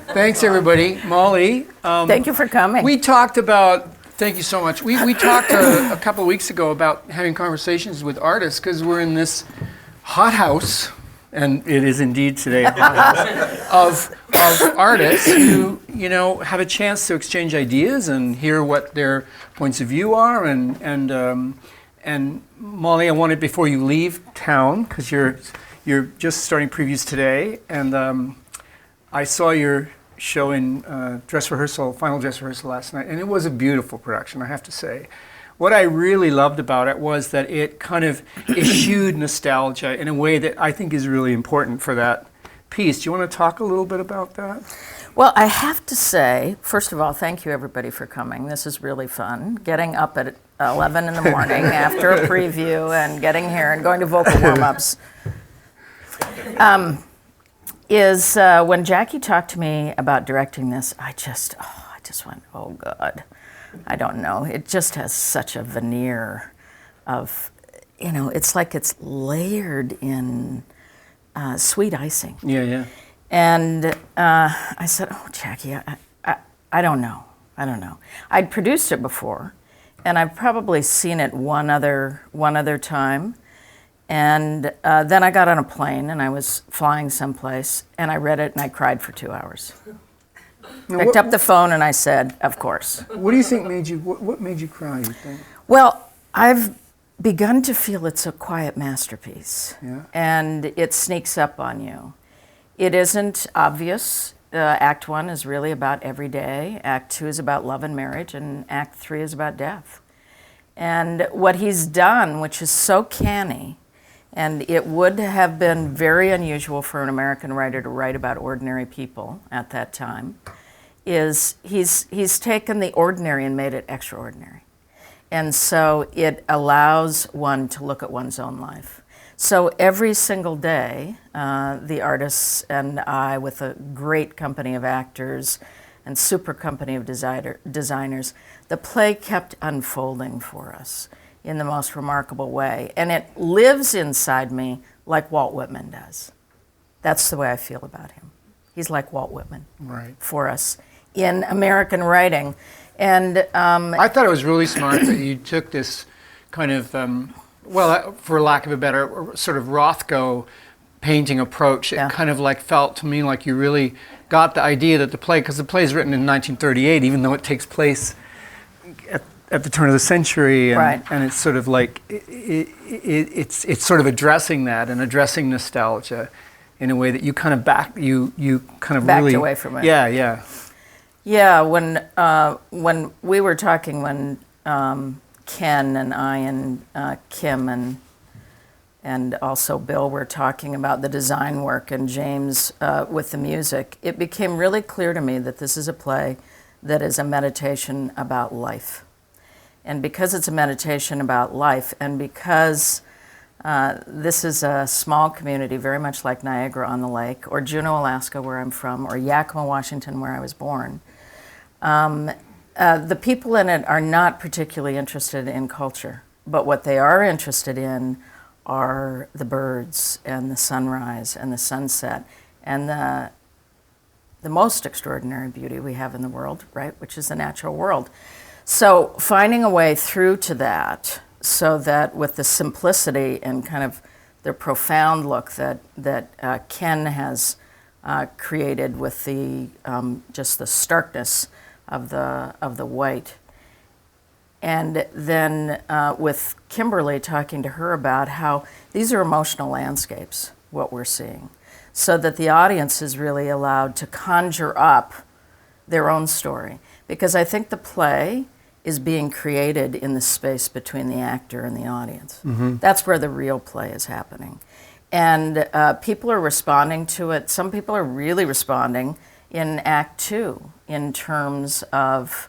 Thanks, everybody. Molly. Thank you for coming. Thank you so much. We talked a couple of weeks ago about having conversations with artists because we're in this hothouse, and it is indeed today a hothouse, of artists who, have a chance to exchange ideas and hear what their points of view are. And Molly, I wanted, before you leave town, because you're just starting previews today, and I saw your show in final dress rehearsal last night, and it was a beautiful production, I have to say. What I really loved about it was that it kind of eschewed nostalgia in a way that I think is really important for that piece. Do you want to talk a little bit about that? Well, I have to say, first of all, thank you everybody for coming. This is really fun. Getting up at 11 in the morning after a preview and getting here and going to vocal warm-ups. When Jackie talked to me about directing this, I just went, oh God, I don't know. It just has such a veneer of, it's like it's layered in sweet icing. Yeah. And I said, oh, Jackie, I don't know. I'd produced it before, and I've probably seen it one other time. And then I got on a plane, and I was flying someplace, and I read it, and I cried for 2 hours. Picked up the phone, and I said, of course. What do you think what made you cry, you think? Well, I've begun to feel it's a quiet masterpiece. Yeah. And it sneaks up on you. It isn't obvious. Act 1 is really about every day. Act 2 is about love and marriage, and Act 3 is about death. And what he's done, which is so canny, and it would have been very unusual for an American writer to write about ordinary people at that time, is he's taken the ordinary and made it extraordinary. And so it allows one to look at one's own life. So every single day, the artists and I, with a great company of actors and super company of designers, the play kept unfolding for us in the most remarkable way. And it lives inside me like Walt Whitman does. That's the way I feel about him. He's like Walt Whitman for us in American writing. And I thought it was really smart that you took this kind of, for lack of a better, sort of Rothko painting approach. It kind of felt to me like you really got the idea that because the play is written in 1938, even though it takes place at the turn of the century, and it's sort of like it's sort of addressing that and addressing nostalgia in a way that you kind of backed really away from it. Yeah. Yeah, when we were talking, when Ken and I and Kim and also Bill were talking about the design work and James with the music, it became really clear to me that this is a play that is a meditation about life. And because it's a meditation about life, and because this is a small community, very much like Niagara-on-the-Lake, or Juneau, Alaska, where I'm from, or Yakima, Washington, where I was born, the people in it are not particularly interested in culture, but what they are interested in are the birds and the sunrise and the sunset and the most extraordinary beauty we have in the world, right, which is the natural world. So finding a way through to that, so that with the simplicity and kind of the profound look that Ken has created with the just the starkness of the white, and then with Kimberly talking to her about how these are emotional landscapes, what we're seeing, so that the audience is really allowed to conjure up their own story. Because I think the play is being created in the space between the actor and the audience. Mm-hmm. That's where the real play is happening. And people are responding to it. Some people are really responding in Act 2 in terms of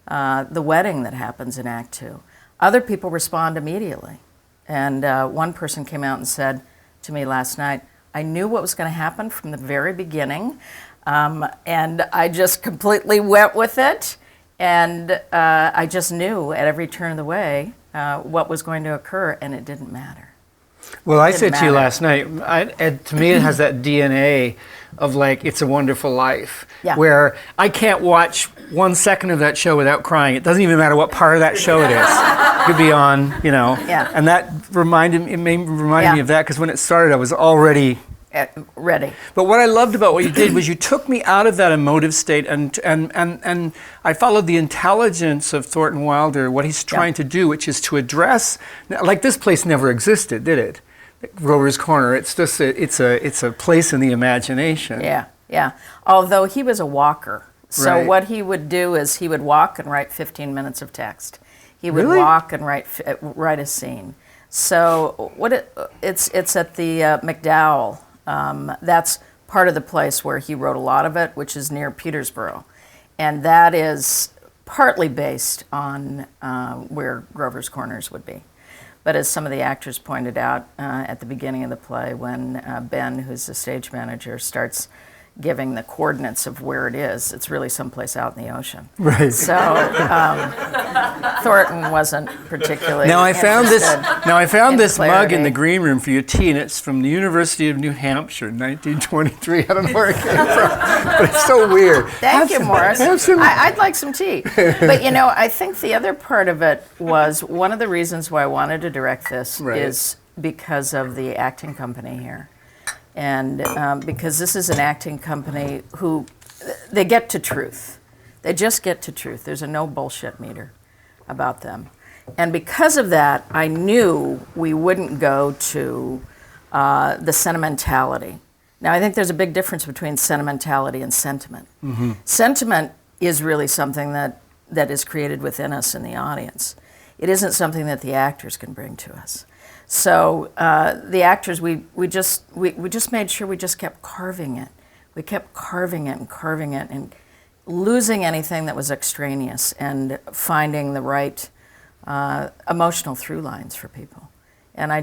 the wedding that happens in Act 2. Other people respond immediately. And one person came out and said to me last night, I knew what was going to happen from the very beginning, and I just completely went with it. And I just knew at every turn of the way what was going to occur, and it didn't matter. Well, I said to you last night, to me it has that DNA of like It's a Wonderful Life, Yeah. where I can't watch 1 second of that show without crying. It doesn't even matter what part of that show it is. It could be on, you know. Yeah. And that reminded me Yeah. of that, because when it started, I was already Ready. But what I loved about what you did was you took me out of that emotive state, and I followed the intelligence of Thornton Wilder, what he's trying to do, which is to address, like, this place never existed, did it? Grover's Corner. It's just it's a place in the imagination. Yeah. Although he was a walker. So Right. what he would do is he would walk and write 15 minutes of text. He would Really? walk and write a scene. So it's at the McDowell. That's part of the place where he wrote a lot of it, which is near Petersboro. And that is partly based on where Grover's Corners would be. But as some of the actors pointed out at the beginning of the play, when Ben, who's the stage manager, starts giving the coordinates of where it is, it's really someplace out in the ocean. Right. So Thornton wasn't particularly Now I found this mug in clarity. the green room for your tea, and it's from the University of New Hampshire, 1923. I don't know where it came from, but it's so weird. Thank you, Morris. I'd like some tea. But you know, I think the other part of it was one of the reasons why I wanted to direct this Right. is because of the acting company here. And because this is an acting company who, they get to truth. They just get to truth. There's a no bullshit meter about them. And because of that, I knew we wouldn't go to the sentimentality. Now, I think there's a big difference between sentimentality and sentiment. Mm-hmm. Sentiment is really something that is created within us in the audience. It isn't something that the actors can bring to us. So the actors, we just made sure we just kept carving it. We kept carving it and losing anything that was extraneous and finding the right emotional through lines for people. And I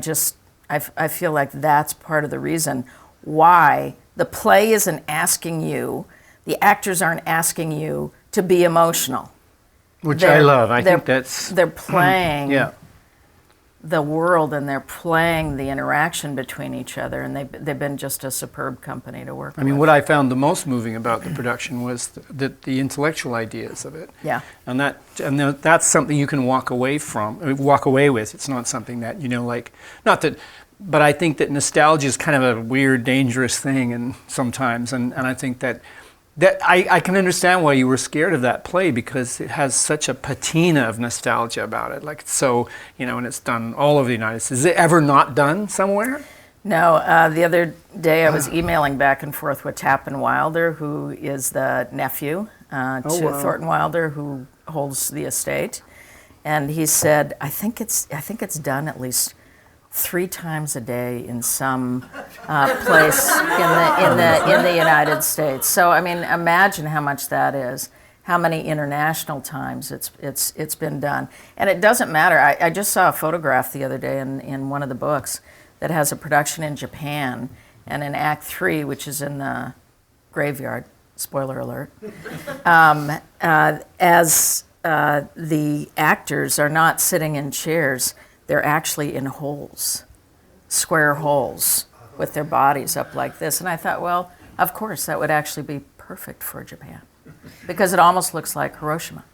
feel like that's part of the reason why the play isn't asking you, the actors aren't asking you to be emotional. Which I love. I think that's... They're playing... Yeah. the world, and they're playing the interaction between each other, and they've been just a superb company to work with. I mean, what I found the most moving about the production was the intellectual ideas of it. Yeah. And that's something you can walk away with. It's not something that, you know, like, not that, but I think that nostalgia is kind of a weird, dangerous thing, and sometimes, and I think that I can understand why you were scared of that play, because it has such a patina of nostalgia about it. Like, so, you know, and it's done all over the United States. Is it ever not done somewhere? No, the other day I was emailing back and forth with Tappan Wilder, who is the nephew to Thornton Wilder, who holds the estate. And he said, I think it's done at least 3 times a day in some place in the United States. So I mean, imagine how much that is. How many international times it's been done, and it doesn't matter. I just saw a photograph the other day in one of the books that has a production in Japan, and in Act 3, which is in the graveyard. Spoiler alert. As the actors are not sitting in chairs. They're actually in holes, square holes, with their bodies up like this. And I thought, well, of course, that would actually be perfect for Japan, because it almost looks like Hiroshima.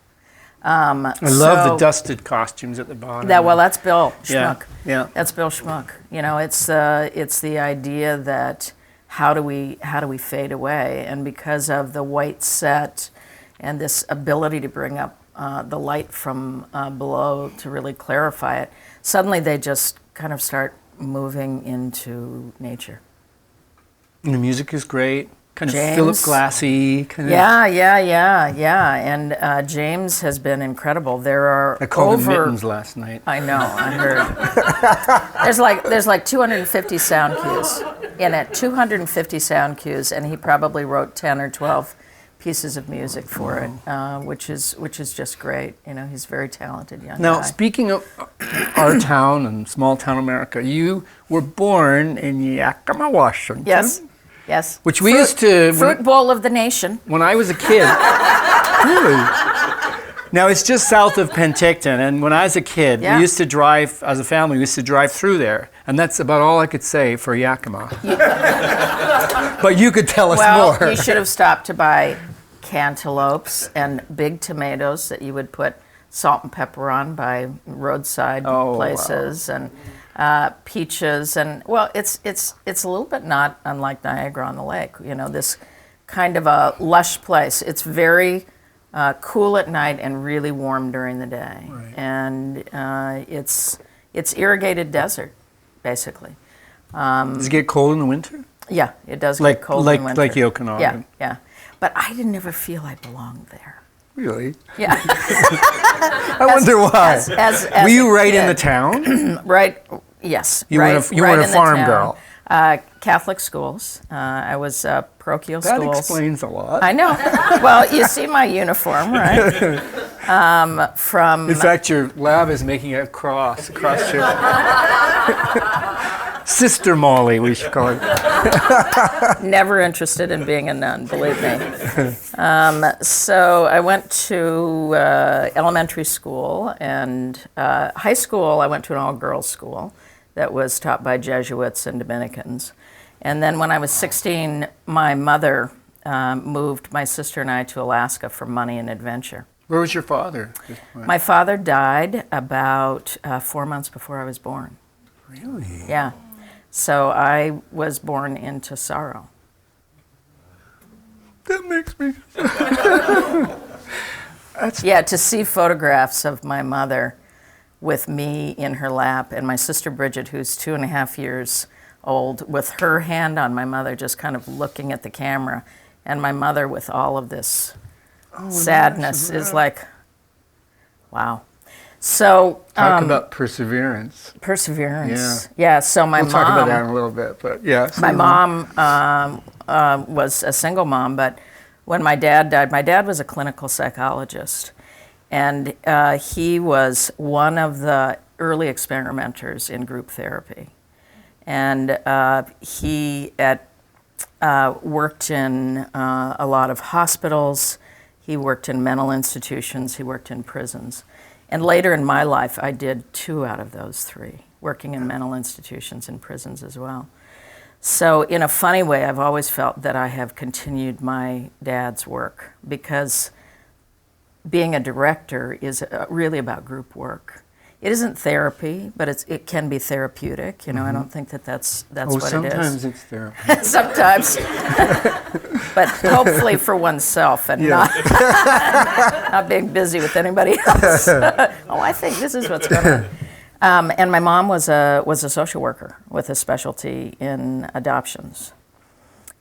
I love the dusted costumes at the bottom. That's Bill Schmuck. Yeah. That's Bill Schmuck. You know, it's the idea that how do we fade away, and because of the white set and this ability to bring up the light from below to really clarify it, suddenly they just kind of start moving into nature. And the music is great. Kind of James. Philip Glassy. Yeah. And James has been incredible. There are I called him Mittens last night. I know, I heard. There's like 250 sound cues in it, 250 sound cues, and he probably wrote 10 or 12 pieces of music for it, which is just great. You know, he's a very talented young guy. Now, speaking of our town and small town America, you were born in Yakima, Washington. Yes. Which we used to... Fruit bowl of the nation. When I was a kid... Really? Now, it's just south of Penticton, and when I was a kid, Yeah. we used to drive, as a family, we used to drive through there, and that's about all I could say for Yakima. But you could tell us Well, more. you should have stopped to buy cantaloupes and big tomatoes that you would put salt and pepper on by roadside Oh, places, and peaches, and well, it's a little bit not unlike Niagara on the Lake. You know, this kind of a lush place. It's very cool at night and really warm during the day, Right. and it's irrigated desert, basically. Does it get cold in the winter? Yeah, it does Like- get cold like- in winter. like the Okanagan. Yeah, yeah. But I didn't ever feel I belonged there. Really? Yeah. I wonder why. As Were you a right in kid. the town? Right, yes. You right, weren't a in the farm town. girl. Catholic schools. I was parochial That schools. explains a lot. I know. Well, you see my uniform, right? From In fact, your lab is making a cross across your... Sister Molly, we should call it. never interested in being a nun, believe me. So I went to elementary school, and high school I went to an all-girls school that was taught by Jesuits and Dominicans. And then when I was 16, my mother moved my sister and I to Alaska for money and adventure. Where was your father? My father died about 4 months before I was born. Really? Yeah. So I was born into sorrow. That makes me... Yeah, to see photographs of my mother with me in her lap and my sister Bridget, who's 2.5 years old, with her hand on my mother, just kind of looking at the camera, and my mother with all of this sadness is like, wow. So Talk about perseverance. perseverance. Yeah. So my We'll mom. talk about that in a little bit, but yeah. My mom was a single mom, but when my dad died, my dad was a clinical psychologist, and he was one of the early experimenters in group therapy. And he worked in a lot of hospitals, he worked in mental institutions, he worked in prisons. And later in my life, I did 2 out of those 3, working in mental institutions and prisons as well. So in a funny way, I've always felt that I have continued my dad's work, because being a director is really about group work. It isn't therapy, but it can be therapeutic. You know, I don't think that's what it is. Sometimes it's therapy. Sometimes, but hopefully for oneself and not being busy with anybody else. I think this is what's going on. And my mom was a social worker with a specialty in adoptions.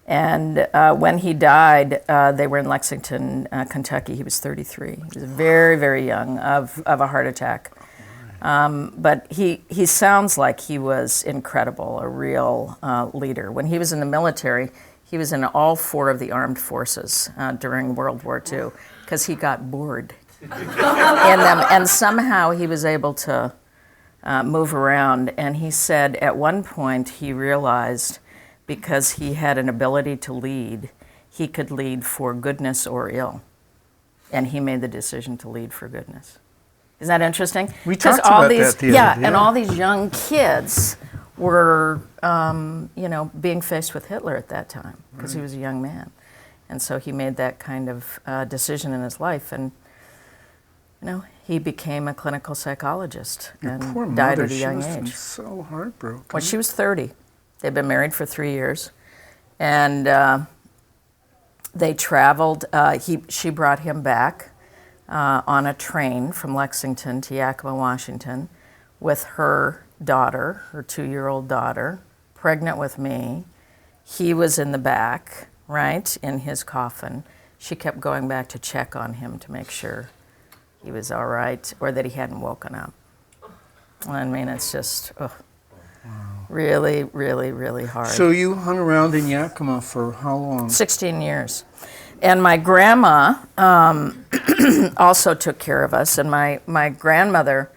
And when he died, they were in Lexington, Kentucky. He was 33. He was very, very young of a heart attack. But he sounds like he was incredible, a real leader. When he was in the military, he was in all 4 of the armed forces during World War II, because he got bored in them. And somehow he was able to move around. And he said at one point he realized, because he had an ability to lead, he could lead for goodness or ill. And he made the decision to lead for goodness. Isn't that interesting? We talked about that the other day. And all these young kids were, being faced with Hitler at that time, because he was a young man. And so he made that kind of decision in his life, and, he became a clinical psychologist and Poor died mother, at a young she must have been age. so heartbroken. Well, she was 30. They'd been married for 3 years, and they traveled. She brought him back on a train from Lexington to Yakima, Washington, with her daughter, her 2-year-old daughter, pregnant with me. He was in the back, right, in his coffin. She kept going back to check on him to make sure he was all right, or that he hadn't woken up. I mean, it's just really, really, really hard. So you hung around in Yakima for how long? 16 years. And my grandma also took care of us, and my grandmother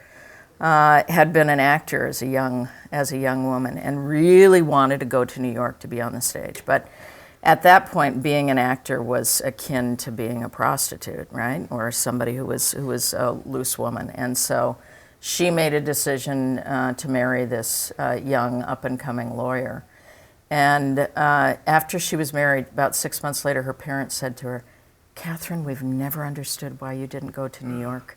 had been an actor as a young woman, and really wanted to go to New York to be on the stage. But at that point, being an actor was akin to being a prostitute, right? Or somebody who was a loose woman. And so she made a decision to marry this young, up-and-coming lawyer. And after she was married, about 6 months later, her parents said to her, "Catherine, we've never understood why you didn't go to New York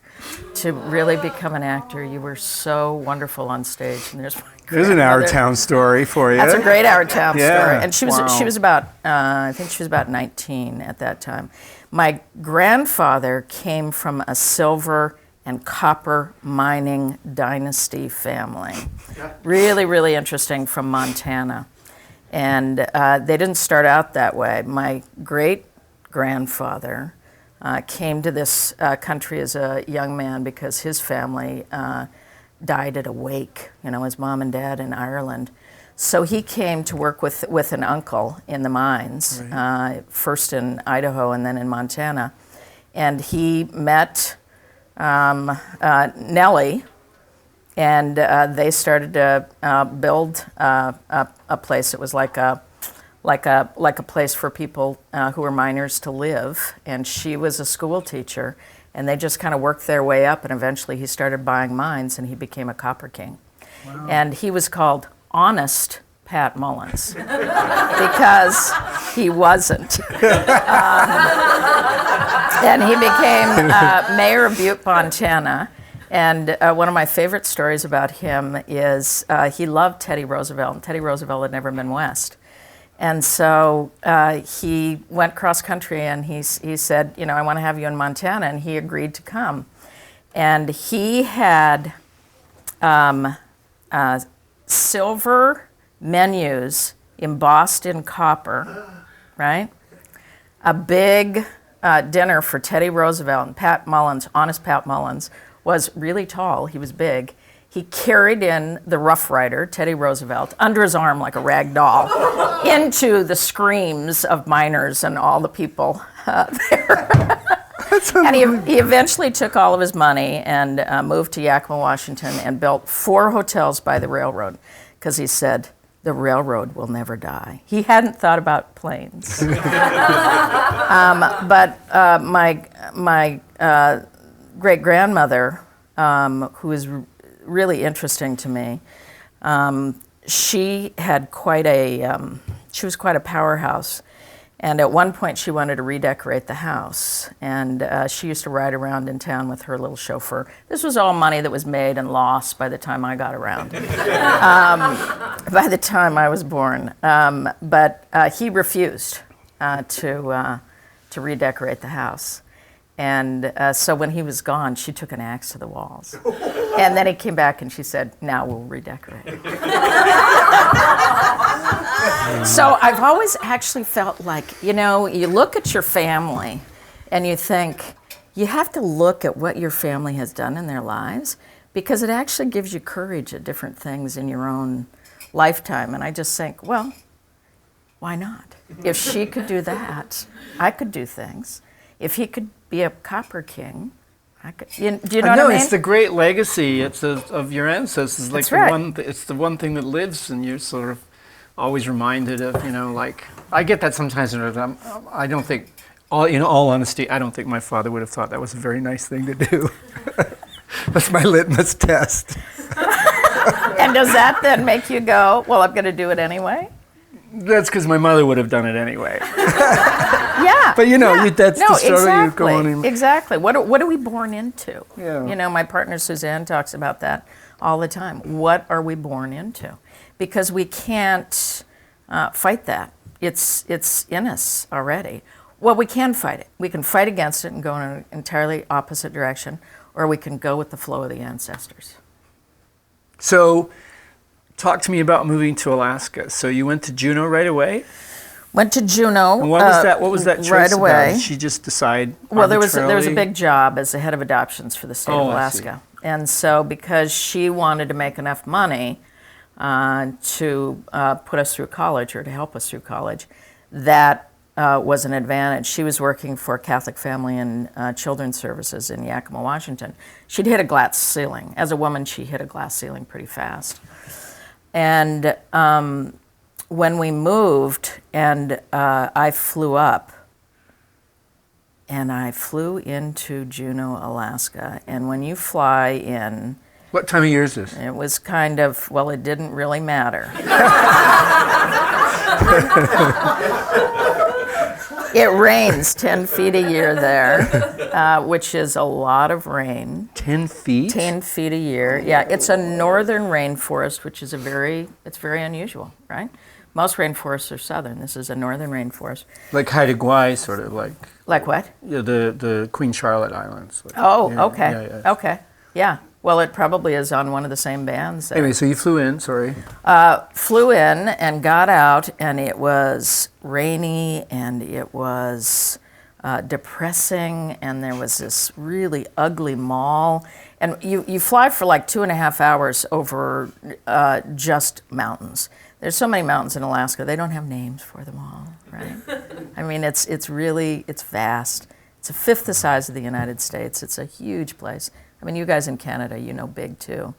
to really become an actor. You were so wonderful on stage." And there's an Our Town story for you. That's a great Our Town story. And she was about, I think she was about 19 at that time. My grandfather came from a silver and copper mining dynasty family. Really, really interesting, from Montana. And they didn't start out that way. My great-grandfather came to this country as a young man because his family died at a wake, his mom and dad in Ireland. So he came to work with an uncle in the mines, first in Idaho and then in Montana. And he met Nellie, and they started to build a place. It was like a place for people who were miners to live. And she was a school teacher, and they just kind of worked their way up. And eventually, he started buying mines, and he became a copper king. Wow. And he was called Honest Pat Mullins because he wasn't. And he became mayor of Butte, Montana. And one of my favorite stories about him is he loved Teddy Roosevelt, and Teddy Roosevelt had never been west. And so he went cross country, and he said, I want to have you in Montana, and he agreed to come. And he had silver menus embossed in copper, right? A big dinner for Teddy Roosevelt, and Pat Mullins, Honest Pat Mullins, was really tall. He was big. He carried in the Rough Rider, Teddy Roosevelt, under his arm like a rag doll, into the screams of miners and all the people there. And he eventually took all of his money and moved to Yakima, Washington, and built 4 hotels by the railroad, because he said, the railroad will never die. He hadn't thought about planes. But my great-grandmother, who is really interesting to me, she was quite a powerhouse. And at one point, she wanted to redecorate the house. And she used to ride around in town with her little chauffeur. This was all money that was made and lost by the time I got around, by the time I was born. But he refused to redecorate the house. And so when he was gone, she took an axe to the walls. And then he came back and she said, now we'll redecorate. So I've always actually felt like, you look at your family and you think, you have to look at what your family has done in their lives, because it actually gives you courage at different things in your own lifetime. And I just think, well, why not? If she could do that, I could do things. If he could be a copper king, I could. Do you know what I mean? It's the great legacy. It's of your ancestors. Like it's the one thing that lives, and you're sort of always reminded of. I get that sometimes. I don't think, in all honesty, I don't think my father would have thought that was a very nice thing to do. That's my litmus test. And does that then make you go, well, I'm going to do it anyway? That's because my mother would have done it anyway. Yeah. But that's the struggle you go on. Exactly. What are we born into? Yeah. My partner Suzanne talks about that all the time. What are we born into? Because we can't fight that. It's in us already. Well, we can fight it. We can fight against it and go in an entirely opposite direction, or we can go with the flow of the ancestors. So, talk to me about moving to Alaska. So you went to Juneau right away? Went to Juneau. And what was that choice right away? About? Did she just decide Well, there was a big job as the head of adoptions for the state of Alaska. And so because she wanted to make enough money to put us through college, or to help us through college, that was an advantage. She was working for Catholic Family and Children's Services in Yakima, Washington. She'd hit a glass ceiling. As a woman, she hit a glass ceiling pretty fast. And when we moved, and I flew up, and I flew into Juneau, Alaska. And when you fly in, What time of year is this? it was kind of, well, it didn't really matter. It rains 10 feet a year there, which is a lot of rain. 10 feet? 10 feet a year. Yeah, it's a northern rainforest, which is it's very unusual, right? Most rainforests are southern. This is a northern rainforest. Like Haida Gwaii, sort of like. Like what? Yeah, the Queen Charlotte Islands. Like, Oh, yeah, okay. yeah. Okay. Yeah. Well, it probably is on one of the same bands there. Anyway, so you flew in, sorry. Flew in and got out, and it was rainy, and it was depressing, and there was this really ugly mall. And you fly for like 2.5 hours over just mountains. There's so many mountains in Alaska, they don't have names for them all, right? I mean, it's vast. It's a fifth the size of the United States. It's a huge place. I mean, you guys in Canada, you know, big too.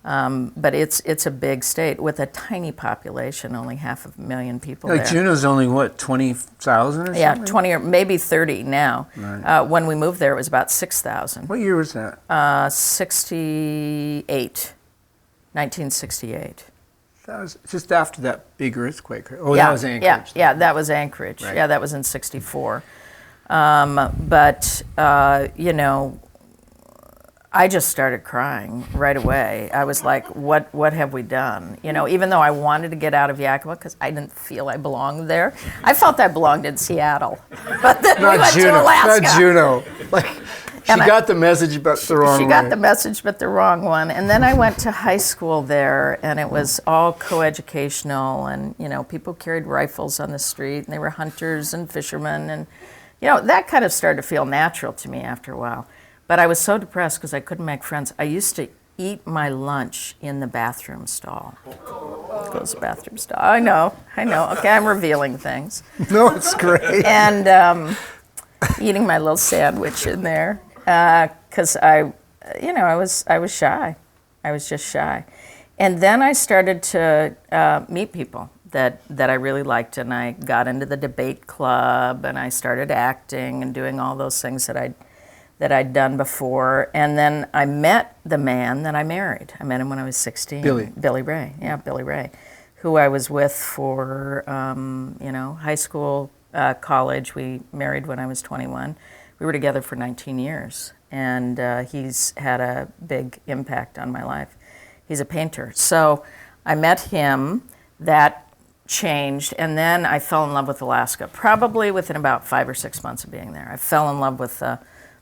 But it's a big state with a tiny population, only 500,000 people Like there. Juneau's only, what, 20,000 or something? Yeah, 20 or maybe 30 now. Right. When we moved there, it was about 6,000. What year was that? 1968. That was just after that big earthquake. Oh, Yeah, that was Anchorage. Yeah, that was Anchorage. Right. Yeah, that was in 64. But you know, I just started crying right away. I was like, what have we done? You know, even though I wanted to get out of Yakima because I didn't feel I belonged there. I felt I belonged in Seattle. But then we went to Alaska. Not Juneau. Like, she got the message, but the wrong way. She got the message, but the wrong one. And then I went to high school there, and it was all coeducational, and, you know, people carried rifles on the street, and they were hunters and fishermen, and, you know, that kind of started to feel natural to me after a while. But I was so depressed because I couldn't make friends. I used to eat my lunch in the bathroom stall. Goes the bathroom stall. I know. Okay, I'm revealing things. No, it's great. And eating my little sandwich in there because I was shy. I was just shy. And then I started to meet people that I really liked, and I got into the debate club, and I started acting and doing all those things that I'd done before. And then I met the man that I married. I met him when I was 16. Billy Ray. Yeah, Billy Ray, who I was with for high school, college. We married when I was 21. We were together for 19 years, and he's had a big impact on my life. He's a painter. So I met him. That changed, and then I fell in love with Alaska, probably within about 5 or 6 months of being there. I fell in love with the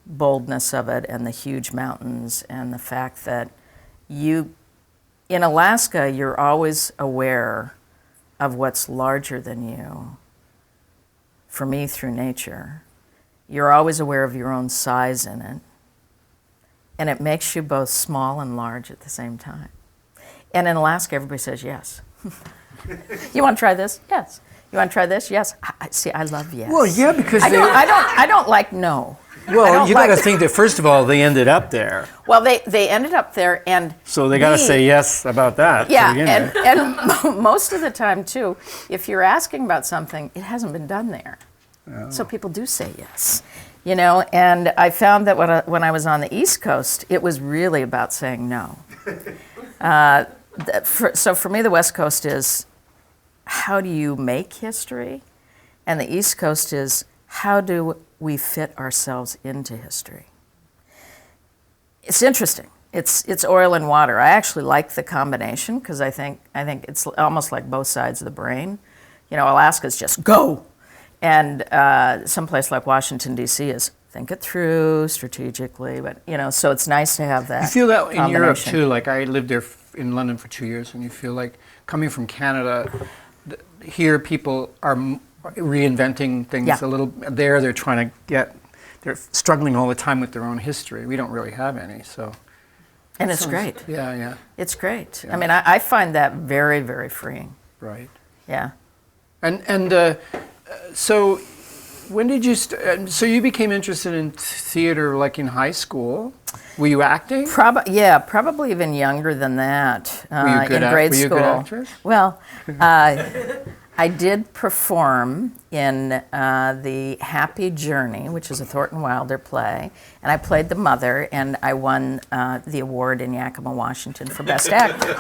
boldness of it and the huge mountains and the fact that in Alaska, you're always aware of what's larger than you. For me, through nature, you're always aware of your own size in it, and it makes you both small and large at the same time. And in Alaska, everybody says yes. You want to try this? Yes. You want to try this? Yes. I love yes. Well, yeah, because I don't like no. Well, you got to think that first of all, they ended up there. Well, they ended up there, and so they got to say yes about that. Yeah, and most of the time too, if you're asking about something, it hasn't been done there, so people do say yes. You know, and I found that when I was on the East Coast, it was really about saying no. So for me, the West Coast is how do you make history, and the East Coast is how do we fit ourselves into history. It's interesting. It's oil and water. I actually like the combination because I think it's almost like both sides of the brain. You know, Alaska's just go, and someplace like Washington D.C. is think it through strategically. But you know, so it's nice to have that. You feel that in Europe too. Like I lived there in London for 2 years, and you feel like coming from Canada, here people are reinventing things a little. There, they're trying to they're struggling all the time with their own history. We don't really have any, so. And it's great. Yeah. It's great. Yeah. I mean, I find that very, very freeing. Right. Yeah. And so, when did you? So you became interested in theater like in high school? Were you acting? Probably even younger than that. Were you good in grade were you a school. good actress? Well, I did perform in the Happy Journey, which is a Thornton Wilder play, and I played the mother, and I won the award in Yakima, Washington for Best Actor.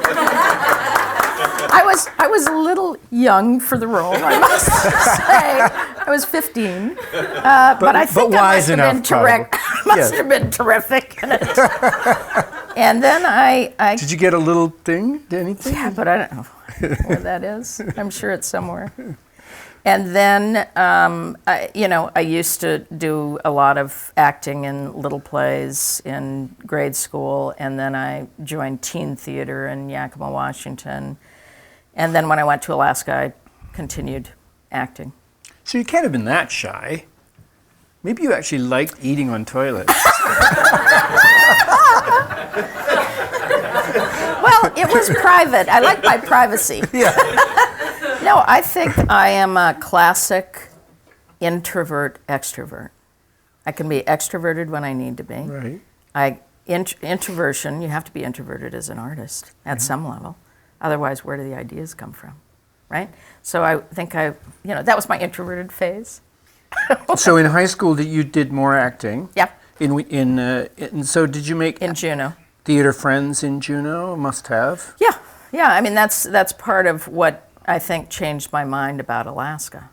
I was a little young for the role, I must say. I was 15, but I think I wise must have been enough, must have been terrific in it. And then I Did you get a little thing? Anything? yeah, but I don't know where that is. I'm sure it's somewhere. And then, I used to do a lot of acting in little plays in grade school, and then I joined teen theater in Yakima, Washington. And then when I went to Alaska, I continued acting. So you can't have been that shy. Maybe you actually liked eating on toilets. Well, it was private. I like my privacy. Yeah. No, I think I am a classic introvert extrovert. I can be extroverted when I need to be. Right. Introversion, you have to be introverted as an artist at some level. Otherwise, where do the ideas come from, right? So I think that was my introverted phase. So in high school, you did more acting. Yep, So did you make in Juneau. theater friends in Juneau? Must have. Yeah. I mean, that's part of what I think changed my mind about Alaska,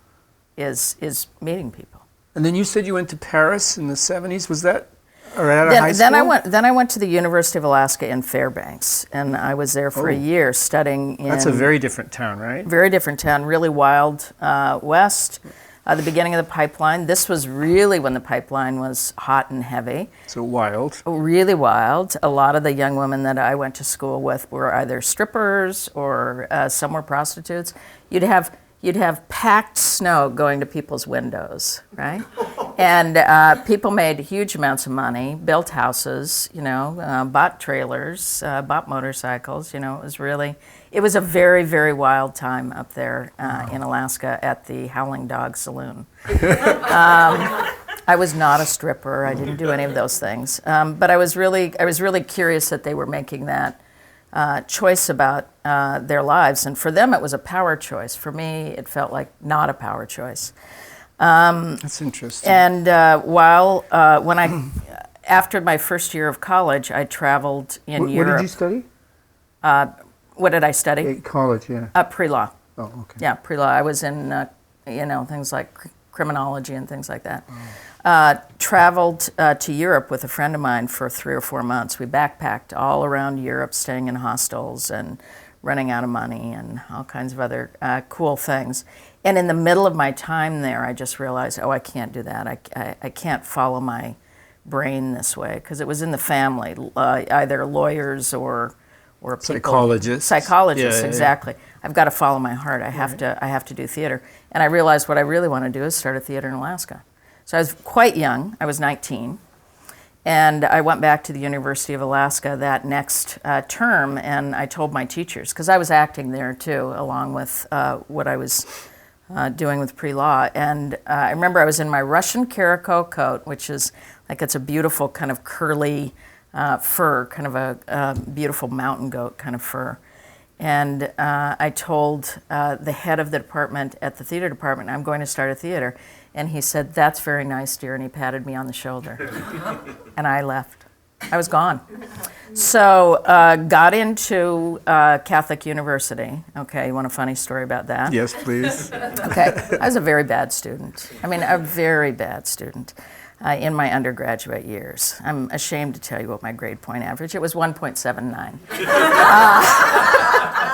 is meeting people. And then you said you went to Paris in the 70s. Was that right out of high school? Then I went to the University of Alaska in Fairbanks, and I was there for a year studying in. That's a very different town, right? Very different town, really wild west. The beginning of the pipeline. This was really when the pipeline was hot and heavy. So wild. Really wild. A lot of the young women that I went to school with were either strippers or some were prostitutes. You'd have packed snow going to people's windows, right? And people made huge amounts of money, built houses, bought trailers, bought motorcycles. It was a very, very wild time up there in Alaska at the Howling Dog Saloon. I was not a stripper. I didn't do any of those things. But I was really curious that they were making that choice about their lives. And for them, it was a power choice. For me, it felt like not a power choice. That's interesting. And after my first year of college, I traveled in Europe. What did you study? What did I study? College, yeah. Pre-law. Oh, okay. Yeah, pre-law. I was in, things like criminology and things like that. Traveled to Europe with a friend of mine for 3 or 4 months. We backpacked all around Europe, staying in hostels and running out of money and all kinds of other cool things. And in the middle of my time there, I just realized, I can't do that. I can't follow my brain this way, because it was in the family, either lawyers or people, psychologists. Yeah, exactly. I've got to follow my heart. I have to do theater. And I realized what I really want to do is start a theater in Alaska. So I was quite young. I was 19. And I went back to the University of Alaska that next term, and I told my teachers, because I was acting there too, along with what I was doing with pre-law. And I remember I was in my Russian caraco coat, which is it's a beautiful kind of curly fur, kind of a beautiful mountain goat kind of fur. And I told the head of the department at the theater department, I'm going to start a theater. And he said, "That's very nice, dear," and he patted me on the shoulder. And I left. I was gone. So got into Catholic University. Okay, you want a funny story about that? Yes, please. Okay, I was a very bad student. A very bad student. In my undergraduate years. I'm ashamed to tell you what my grade point average. It was 1.79.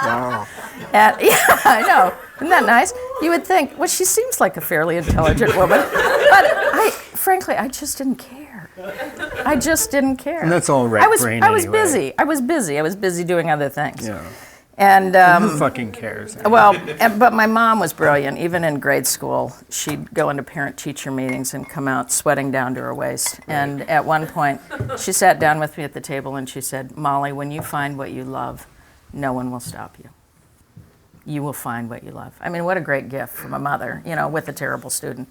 Wow. And, yeah, I know. Isn't that nice? You would think, well, she seems like a fairly intelligent woman. But frankly, I just didn't care. I just didn't care. And that's all right brain I was anyway. busy. I was busy doing other things. Yeah. And who fucking cares? but my mom was brilliant. Even in grade school, she'd go into parent-teacher meetings and come out sweating down to her waist. And at one point, she sat down with me at the table and she said, "Molly, when you find what you love, no one will stop you." you will find what you love. I mean, what a great gift from a mother, with a terrible student.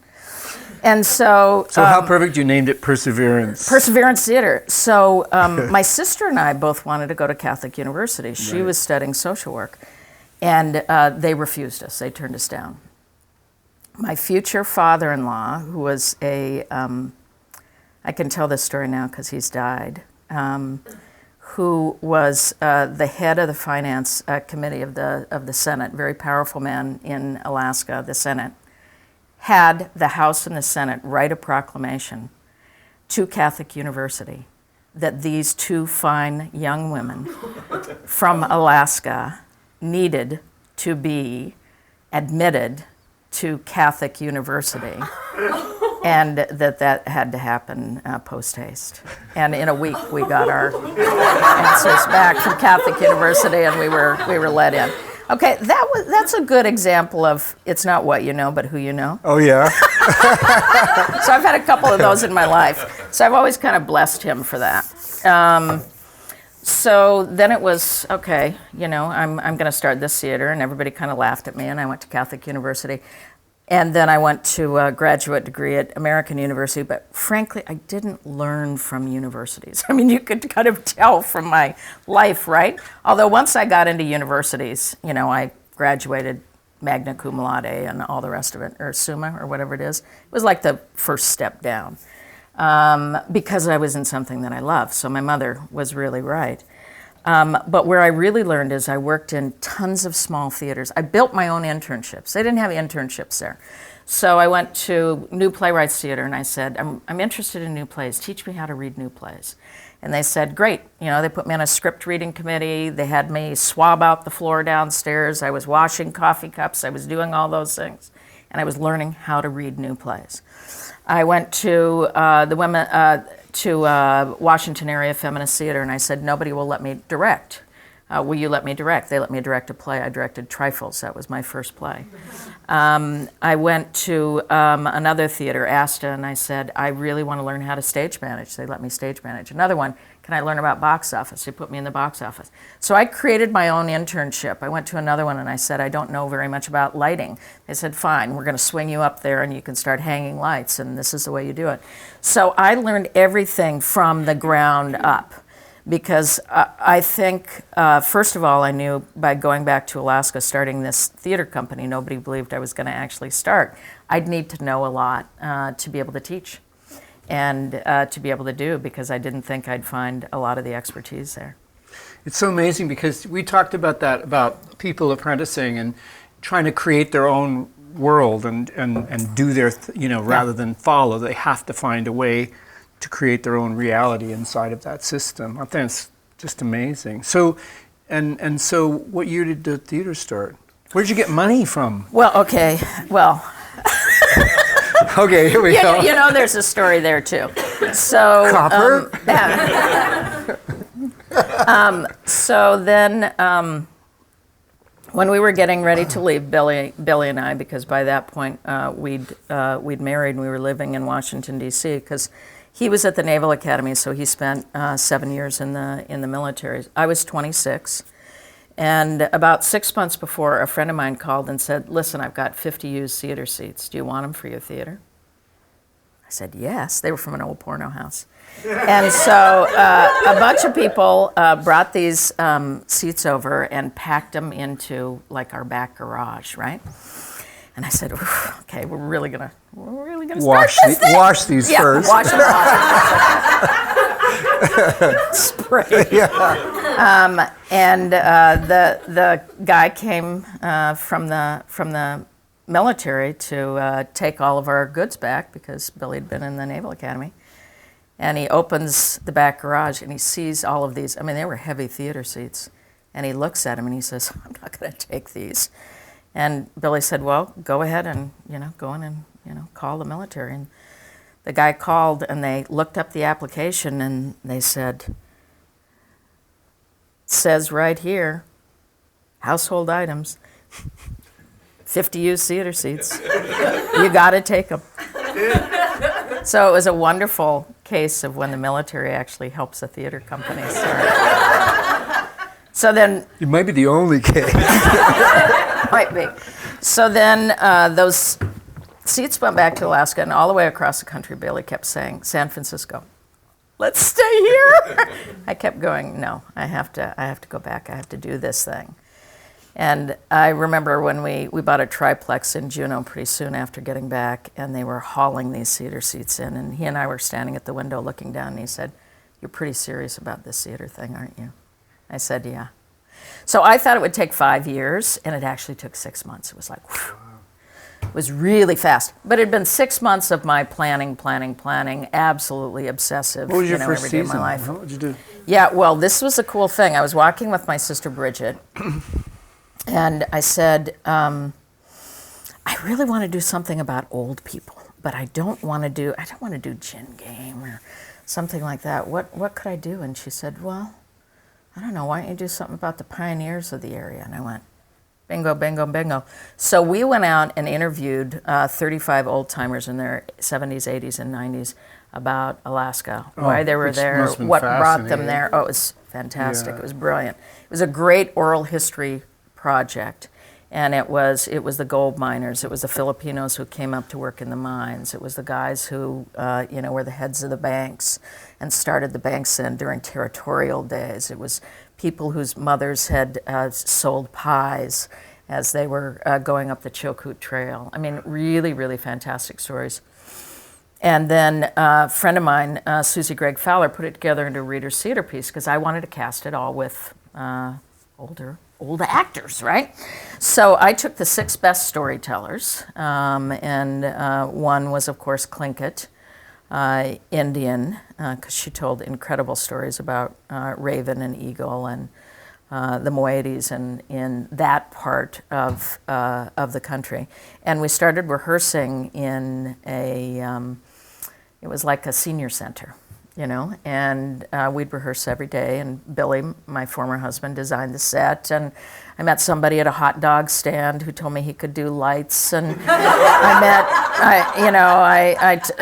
And so... So how perfect you named it Perseverance. Perseverance Theater. So my sister and I both wanted to go to Catholic University. She was studying social work. And they refused us. They turned us down. My future father-in-law, who was I can tell this story now because he's died, who was the head of the finance committee of the Senate, very powerful man in Alaska, the Senate, had the House and the Senate write a proclamation to Catholic University that these two fine young women from Alaska needed to be admitted to Catholic University, and that had to happen post haste. And in a week, we got our answers back from Catholic University, and we were let in. Okay, that's a good example of it's not what you know, but who you know. Oh, yeah? So I've had a couple of those in my life. So I've always kind of blessed him for that. So then it was, okay, I'm going to start this theater, and everybody kind of laughed at me, and I went to Catholic University. And then I went to a graduate degree at American University, but frankly, I didn't learn from universities. I mean, you could kind of tell from my life, right? Although once I got into universities, I graduated magna cum laude and all the rest of it, or summa, or whatever it is. It was like the first step down. Because I was in something that I loved. So my mother was really right. But where I really learned is I worked in tons of small theaters. I built my own internships. They didn't have internships there. So I went to New Playwrights Theater and I said, I'm interested in new plays. Teach me how to read new plays. And they said, great. They put me on a script reading committee. They had me swab out the floor downstairs. I was washing coffee cups. I was doing all those things. And I was learning how to read new plays. I went to Washington Area Feminist Theater, and I said, nobody will let me direct. Will you let me direct? They let me direct a play. I directed Trifles. That was my first play. I went to another theater, Asta, and I said, I really want to learn how to stage manage. They let me stage manage. Another one, can I learn about box office? They put me in the box office. So I created my own internship. I went to another one and I said, I don't know very much about lighting. They said, fine, we're going to swing you up there and you can start hanging lights, and this is the way you do it. So I learned everything from the ground up. Because I think, first of all, I knew by going back to Alaska, starting this theater company, nobody believed I was going to actually start. I'd need to know a lot to be able to teach and to be able to do, because I didn't think I'd find a lot of the expertise there. It's so amazing because we talked about that, about people apprenticing and trying to create their own world and do their, rather than follow. They have to find a way to create their own reality inside of that system. I think it's just amazing. So, and so what year did the theater start? Where did you get money from? Well, okay, Okay, here we go. There's a story there too. So, Copper? So then, when we were getting ready to leave, Billy and I, because by that point we'd married and we were living in Washington D.C. because he was at the Naval Academy, so he spent 7 years in the military. I was 26, and about 6 months before, a friend of mine called and said, "Listen, I've got 50 used theater seats. Do you want them for your theater?" I said, "Yes." They were from an old porno house. And so a bunch of people brought these seats over and packed them into like our back garage, right? And I said, "Okay, we're really gonna start this thing." Wash these first. Wash them off. Spray. Yeah. And the guy came from the military to take all of our goods back because Billy had been in the Naval Academy. And he opens the back garage and he sees all of these. I mean, they were heavy theater seats. And he looks at them and he says, "I'm not going to take these." And Billy said, "Well, go ahead and, go in and, call the military." And the guy called and they looked up the application and they said, "It says right here, household items, 50 used theater seats. You got to take them." So it was a wonderful case of when the military actually helps a theater company start. So then... It might be the only case. might be. So then those seats went back to Alaska, and all the way across the country, Bailey kept saying, San Francisco, let's stay here. I kept going, no, I have to go back. I have to do this thing. And I remember when we bought a triplex in Juneau pretty soon after getting back, and they were hauling these theater seats in, and he and I were standing at the window looking down, and he said, you're pretty serious about this theater thing, aren't you? I said, yeah. So I thought it would take 5 years, and it actually took 6 months. It was like, whew. It was really fast. But it had been 6 months of my planning, absolutely obsessive, What was your first every day season? of my life. What did you do? Yeah, well, this was a cool thing. I was walking with my sister Bridget, and I said, I really want to do something about old people, but I don't want to do gin game or something like that. What could I do? And she said, well, I don't know, why don't you do something about the pioneers of the area? And I went, bingo, bingo, bingo. So we went out and interviewed 35 old-timers in their 70s, 80s, and 90s about Alaska, why they were there, what brought them there. Oh, it was fantastic. It was brilliant. It was a great oral history project. And it was the gold miners. It was the Filipinos who came up to work in the mines. It was the guys who, were the heads of the banks and started the banks then during territorial days. It was people whose mothers had sold pies as they were going up the Chilkoot Trail. I mean, really, really fantastic stories. And then a friend of mine, Susie Gregg Fowler, put it together into a Reader's Theater piece because I wanted to cast it all with old actors, right? So I took the 6 best storytellers, and one was, of course, Tlingit, Indian, because she told incredible stories about Raven and Eagle and the Moedes and in that part of the country. And we started rehearsing in it was like a senior center. And we'd rehearse every day, and Billy, my former husband, designed the set, and I met somebody at a hot dog stand who told me he could do lights, and I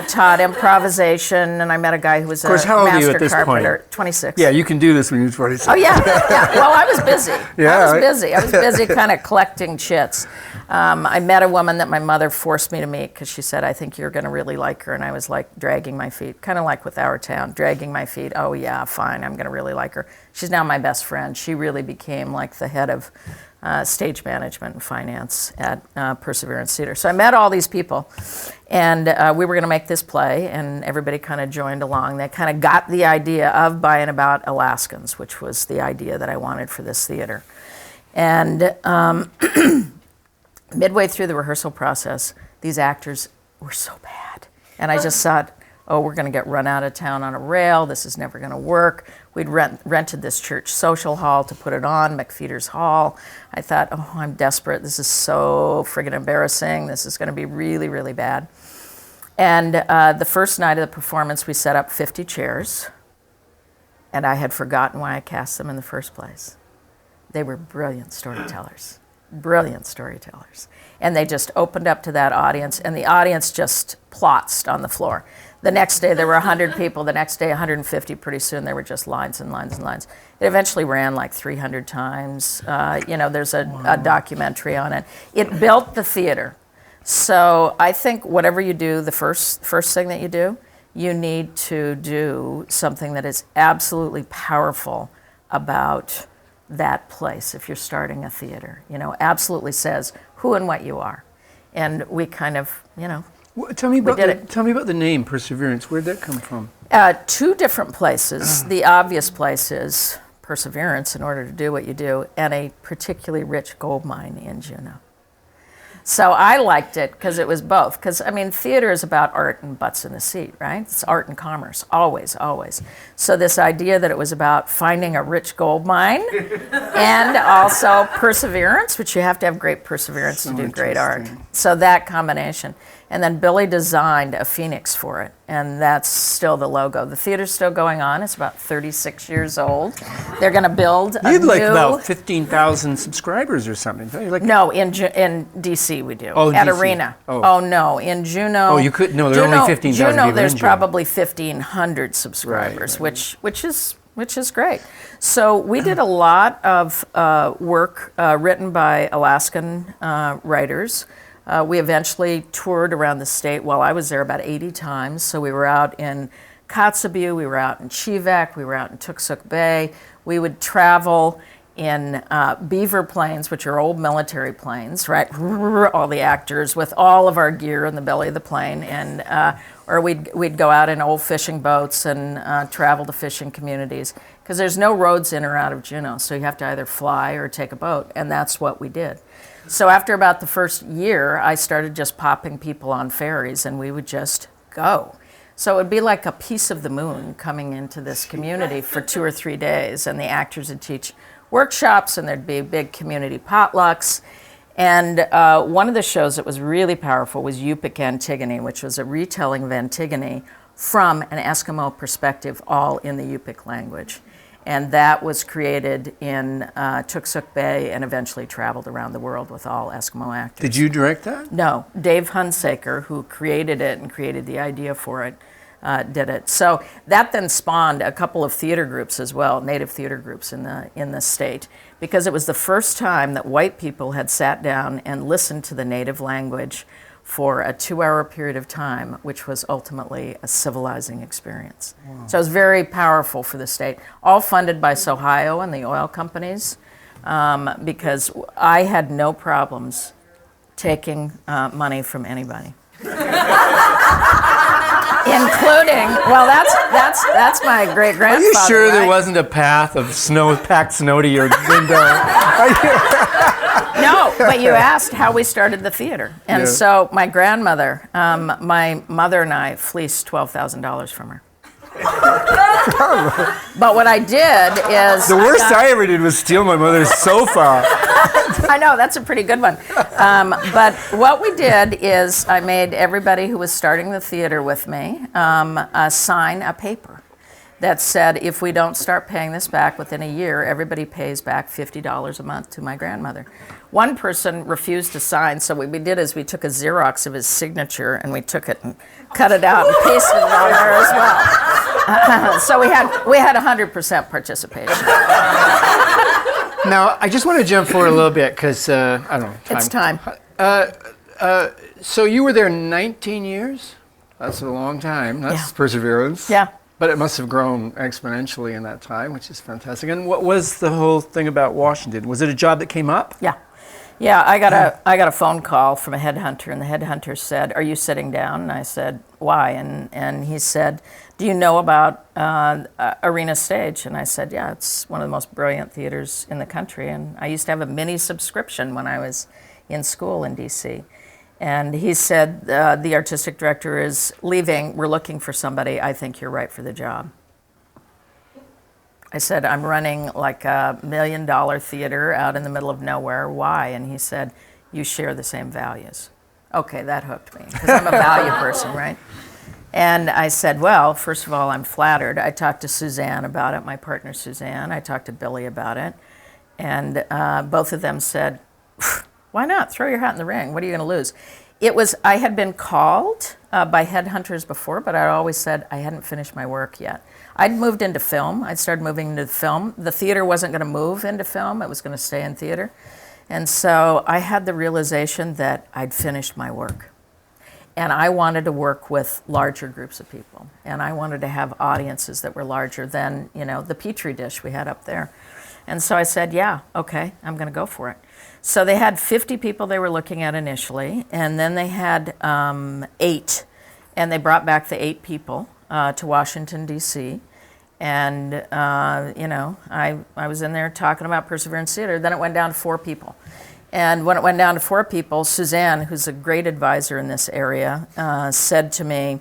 taught improvisation, and I met a guy who was a how old are you master at this carpenter. point? 26. Yeah, you can do this when you're 26. Oh, yeah. Well, I was busy. Yeah, I was busy kind of collecting chits. I met a woman that my mother forced me to meet because she said, I think you're going to really like her. And I was like dragging my feet, kind of like with Our Town, dragging my feet. Oh, yeah, fine, I'm going to really like her. She's now my best friend. She really became like the head of stage management and finance at Perseverance Theater. So I met all these people, and we were going to make this play, and everybody kind of joined along. They kind of got the idea of by and about Alaskans, which was the idea that I wanted for this theater. And midway through the rehearsal process, these actors were so bad. And I just thought, oh, we're going to get run out of town on a rail. This is never going to work. We'd rented this church social hall to put it on, McFeeters Hall. I thought, oh, I'm desperate. This is so friggin' embarrassing. This is going to be really, really bad. And the first night of the performance, we set up 50 chairs. And I had forgotten why I cast them in the first place. They were brilliant storytellers. Brilliant storytellers. And they just opened up to that audience, and the audience just plotzed on the floor. The next day there were 100 people, the next day 150, pretty soon there were just lines and lines and lines. It eventually ran like 300 times. There's a documentary on it. It built the theater. So I think whatever you do, the first thing that you do, you need to do something that is absolutely powerful about that place if you're starting a theater. Absolutely says who and what you are. And we kind of, Tell me about the name Perseverance. Where'd that come from? 2 different places. The obvious place is Perseverance in order to do what you do, and a particularly rich gold mine in Juneau. So I liked it because it was both. Because, theater is about art and butts in the seat, right? It's art and commerce, always, always. So this idea that it was about finding a rich gold mine and also perseverance, which you have to have great perseverance to do great art. So that combination. And then Billy designed a phoenix for it, and that's still the logo. The theater's still going on. It's about 36 years old. They're going to build a You had about 15,000 subscribers or something. No, in D.C. we do. Oh, at DC. Arena. Oh. No, in Juneau. Oh, you could no. There are only 15,000 Juneau, people there's in Juneau. probably 1,500 subscribers, Right. which is which is great. So we did a lot of work written by Alaskan writers. We eventually toured around the state. While I was there about 80 times. So we were out in Kotzebue, we were out in Chivak, we were out in Tooksuk Bay. We would travel in beaver planes, which are old military planes, right? All the actors with all of our gear in the belly of the plane, and or we'd go out in old fishing boats and travel to fishing communities, because there's no roads in or out of Juneau, so you have to either fly or take a boat, and that's what we did. So after about the first year, I started just popping people on ferries, and we would just go. So it would be like a piece of the moon coming into this community for 2 or 3 days, and the actors would teach workshops, and there'd be big community potlucks. And one of the shows that was really powerful was Yupik Antigone, which was a retelling of Antigone from an Eskimo perspective, all in the Yupik language. And that was created in Tooksuk Bay and eventually traveled around the world with all Eskimo actors. Did you direct that? No, Dave Hunsaker, who created it and created the idea for it, did it. So that then spawned a couple of theater groups as well, native theater groups in the state, because it was the first time that white people had sat down and listened to the native language for a 2-hour period of time, which was ultimately a civilizing experience. Wow. So it was very powerful for the state, all funded by Sohio and the oil companies, because I had no problems taking money from anybody. Including, well, that's my great grandfather. Are you sure right? there wasn't a path of packed snow to your window? No, but you asked how we started the theater. And so my grandmother, my mother and I fleeced $12,000 from her. But what I did is... The worst I ever did was steal my mother's sofa. I know, that's a pretty good one. But what we did is I made everybody who was starting the theater with me sign a paper that said, if we don't start paying this back within a year, everybody pays back $50 a month to my grandmother. One person refused to sign, so what we did is we took a Xerox of his signature and we took it and cut it out and pasted it on there as well. So we had 100% participation. Now, I just want to jump forward a little bit because, I don't know. It's time. So you were there 19 years? That's a long time. That's perseverance. Yeah. But it must have grown exponentially in that time, which is fantastic. And what was the whole thing about Washington? Was it a job that came up? Yeah. Yeah, I got a phone call from a headhunter, and the headhunter said, "Are you sitting down?" And I said, "Why?" And he said, "Do you know about Arena Stage?" And I said, "Yeah, it's one of the most brilliant theaters in the country." And I used to have a mini subscription when I was in school in D.C. And he said, the artistic director is leaving. We're looking for somebody. I think you're right for the job. I said, I'm running like $1 million theater out in the middle of nowhere. Why? And he said, you share the same values. Okay, that hooked me, because I'm a value person, right? And I said, well, first of all, I'm flattered. I talked to Suzanne about it, my partner Suzanne. I talked to Billy about it. And both of them said, why not? Throw your hat in the ring. What are you going to lose? I had been called by headhunters before, but I always said I hadn't finished my work yet. I'd moved into film. I'd started moving into film. The theater wasn't going to move into film. It was going to stay in theater. And so I had the realization that I'd finished my work. And I wanted to work with larger groups of people. And I wanted to have audiences that were larger than, the Petri dish we had up there. And so I said, yeah, okay, I'm going to go for it. So they had 50 people they were looking at initially, and then they had 8, and they brought back the 8 people to Washington, D.C., and, I was in there talking about Perseverance Theater. Then it went down to 4 people. And when it went down to 4 people, Suzanne, who's a great advisor in this area, said to me,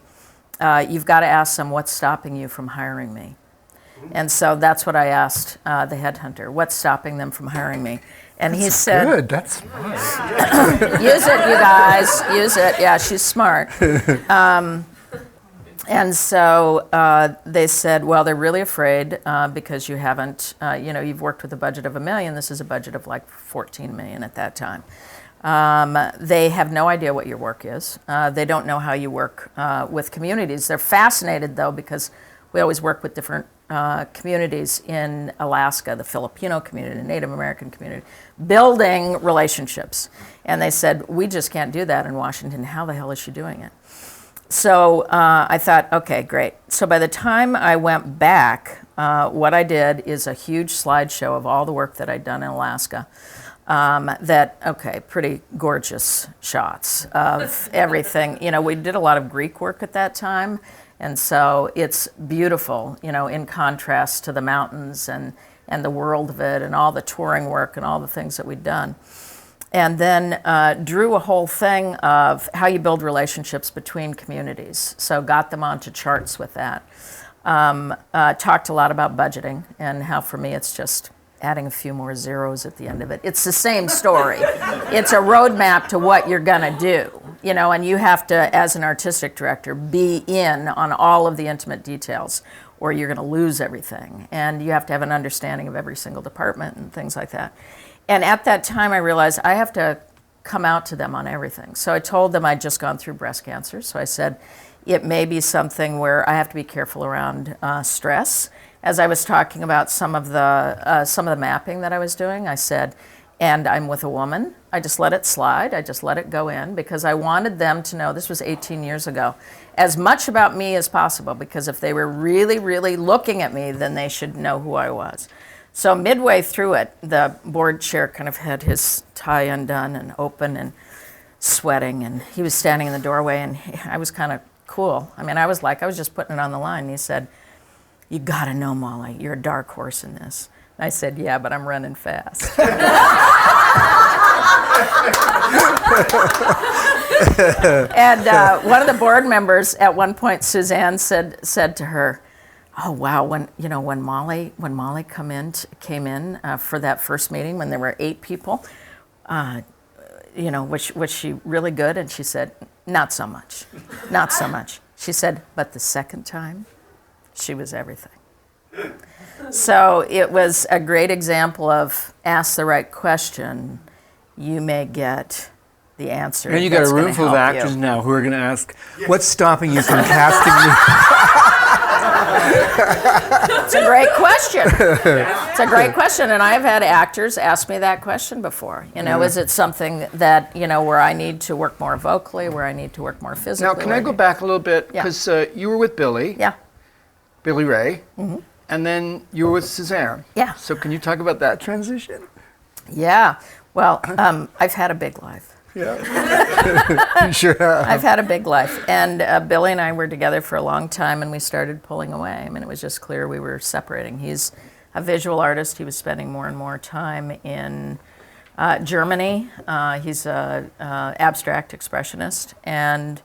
you've got to ask them what's stopping you from hiring me. And so that's what I asked the headhunter, what's stopping them from hiring me? And he said, good. That's smart. Use it, you guys. Use it. Yeah, she's smart. And so they said, well, they're really afraid because you haven't, you've worked with a budget of $1 million. This is a budget of like $14 million at that time. They have no idea what your work is. They don't know how you work with communities. They're fascinated, though, because we always work with different communities in Alaska, the Filipino community, the Native American community, building relationships. And they said, we just can't do that in Washington. How the hell is she doing it? So I thought, okay, great. So by the time I went back, what I did is a huge slideshow of all the work that I'd done in Alaska. Pretty gorgeous shots of everything. We did a lot of Greek work at that time, and so it's beautiful, in contrast to the mountains and the world of it and all the touring work and all the things that we'd done. And then drew a whole thing of how you build relationships between communities. So got them onto charts with that. Talked a lot about budgeting and how for me it's just adding a few more zeros at the end of it. It's the same story. It's a roadmap to what you're gonna do, and you have to, as an artistic director, be in on all of the intimate details or you're gonna lose everything. And you have to have an understanding of every single department and things like that. And at that time I realized I have to come out to them on everything. So I told them I'd just gone through breast cancer. So I said, it may be something where I have to be careful around stress. As I was talking about some of the mapping that I was doing, I said, and I'm with a woman. I just let it slide. I just let it go in because I wanted them to know, this was 18 years ago, as much about me as possible, because if they were really, really looking at me, then they should know who I was. So midway through it, the board chair kind of had his tie undone and open and sweating, and he was standing in the doorway, and I was kind of cool. I was just putting it on the line. And he said, you gotta know, Molly, you're a dark horse in this. And I said, yeah, but I'm running fast. And one of the board members at one point, Suzanne, said to her, oh wow, when Molly came in for that first meeting when there were 8 people, was she really good? And she said, not so much. She said, but the second time, she was everything. So it was a great example of ask the right question, you may get the answer. And you got a room full of actors now who are going to ask, what's stopping you from casting me? It's a great question. It's a great question, and I've had actors ask me that question before. Is it something that, where I need to work more vocally, where I need to work more physically? Now, can I go back a little bit? Because you were with Billy. Yeah. Billy Ray. Mm-hmm. And then you were with Suzanne. Yeah. So can you talk about that transition? Yeah. Well, I've had a big life. Yeah. You sure have. I've had a big life. And Billy and I were together for a long time, and we started pulling away. It was just clear we were separating. He's a visual artist. He was spending more and more time in Germany. He's an abstract expressionist. And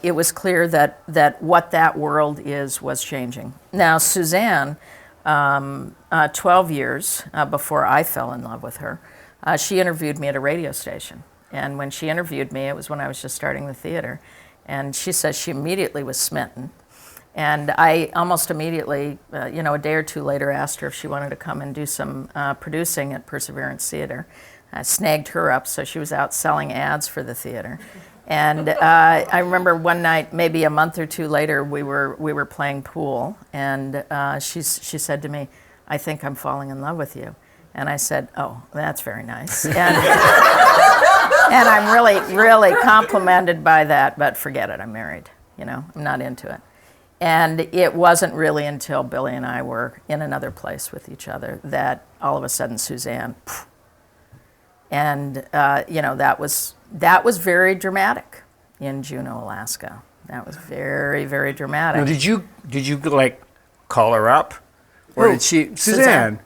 it was clear that what that world was changing. Now, Suzanne, 12 years before I fell in love with her, she interviewed me at a radio station. And when she interviewed me, it was when I was just starting the theater. And she says she immediately was smitten. And I almost immediately, a day or two later, asked her if she wanted to come and do some producing at Perseverance Theater. I snagged her up, so she was out selling ads for the theater. And I remember one night, maybe a month or two later, we were playing pool, and she said to me, I think I'm falling in love with you. And I said, oh, that's very nice. And I'm really, really complimented by that, but forget it, I'm married. I'm not into it. And it wasn't really until Billy and I were in another place with each other that all of a sudden Suzanne, and that was very dramatic in Juneau, Alaska. That was very, very dramatic. Now, did you like call her up, or did she Suzanne?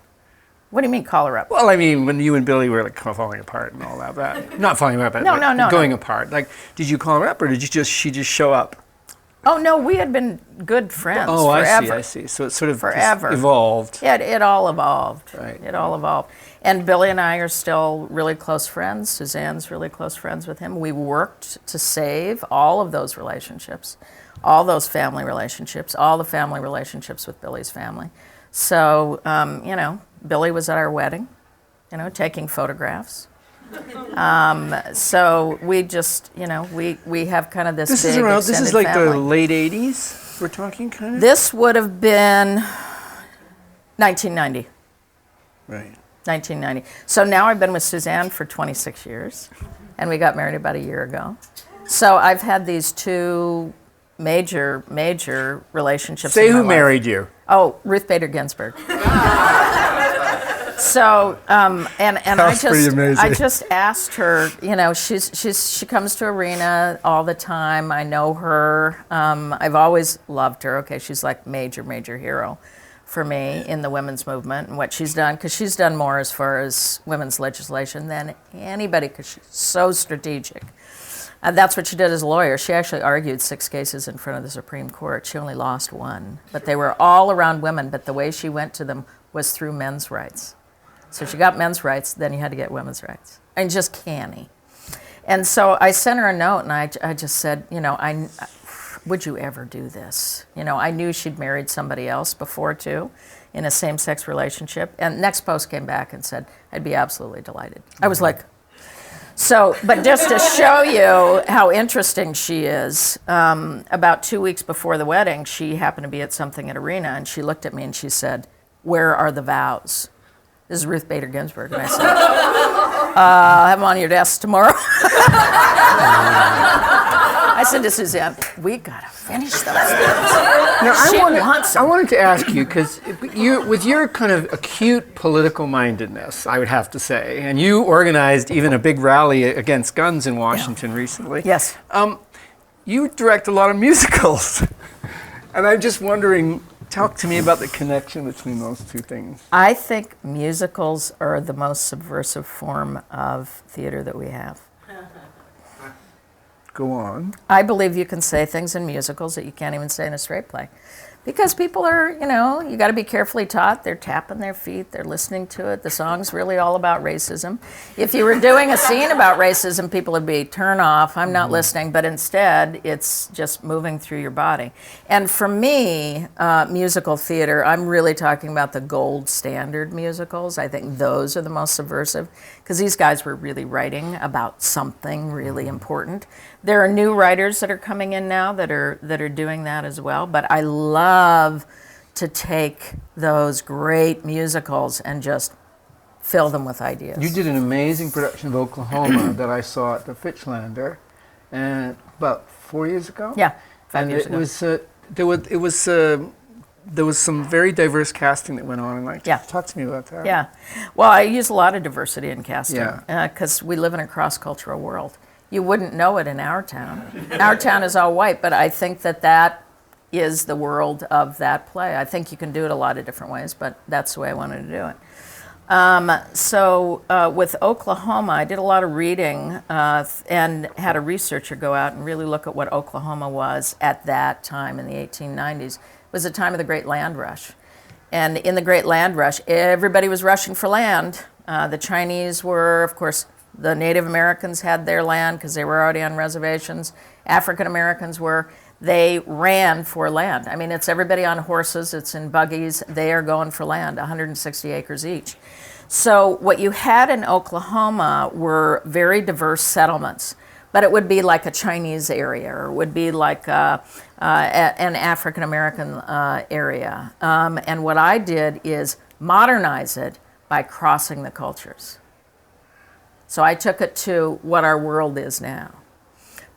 What do you mean, call her up? Well, when you and Billy were like falling apart and all that, not falling apart, but going apart. Like, did you call her up, or did she just show up? Oh no, we had been good friends forever. I see. So it sort of forever evolved. Yeah, it all evolved. Right. It all evolved. And Billy and I are still really close friends. Suzanne's really close friends with him. We worked to save all of those relationships, all those family relationships, all the family relationships with Billy's family. So, Billy was at our wedding, taking photographs. So we just, we have kind of this This big is around. This is extended like family. the late '80s. we're talking kind of? This would have been 1990. Right. 1990. So now I've been with Suzanne for 26 years, and we got married about a year ago. So I've had these two major relationships. Say in my who life. married you. Oh, Ruth Bader Ginsburg. So, and That's pretty amazing. I just asked her. You know, she comes to Arena all the time. I know her. I've always loved her. Okay, she's like major hero for me in the women's movement and what she's done, because she's done more as far as women's legislation than anybody, because she's so strategic. That's what she did as a lawyer. She actually argued 6 cases in front of the Supreme Court. She only lost 1, but they were all around women, but the way she went to them was through men's rights. So she got men's rights, then you had to get women's rights. And just canny. And so I sent her a note, and I just said, you know, would you ever do this? You know, I knew she'd married somebody else before, too, in a same-sex relationship. And next post came back and said, I'd be absolutely delighted. I was like, so, but just to show you how interesting she is, about 2 weeks before the wedding, she happened to be at something at Arena, and she looked at me and she said, where are the vows? This is Ruth Bader Ginsburg. And I said, I'll have them on your desk tomorrow. I said to Suzanne, we gotta finish those. Now, I wanted to ask you, because with your kind of acute political mindedness, I would have to say, and you organized even a big rally against guns in Washington recently. Yes. You direct a lot of musicals. And I'm just wondering, talk to me about the connection between those two things. I think musicals are the most subversive form of theater that we have. Go on. I believe you can say things in musicals that you can't even say in a straight play. Because people are, you know, you got to be carefully taught. They're tapping their feet. They're listening to it. The song's really all about racism. If you were doing a scene about racism, people would be, turn off, I'm not listening. But instead, it's just moving through your body. And for me, musical theater, I'm really talking about the gold standard musicals. I think those are the most subversive, because these guys were really writing about something really important. There are new writers that are coming in now that are doing that as well. But I love to take those great musicals and just fill them with ideas. You did an amazing production of Oklahoma that I saw at the Fitchlander, and about 4 years ago. Yeah, 5 and years ago. There was some very diverse casting that went on, and talk to me about that. Yeah, well, I use a lot of diversity in casting Yeah. Because we live in a cross-cultural world. You wouldn't know it in our town. Our town is all white, but I think that is the world of that play. I think you can do it a lot of different ways, but that's the way I wanted to do it. So with Oklahoma, I did a lot of reading and had a researcher go out and really look at what Oklahoma was at that time in the 1890s. It was the time of the Great Land Rush. And in the Great Land Rush, everybody was rushing for land. The Chinese were, of course, the Native Americans had their land because they were already on reservations. African Americans were. They ran for land. I mean, it's everybody on horses, it's in buggies. They are going for land, 160 acres each. So what you had in Oklahoma were very diverse settlements, but it would be like a Chinese area, or it would be like an African American area. And what I did is modernize it by crossing the cultures. So I took it to what our world is now.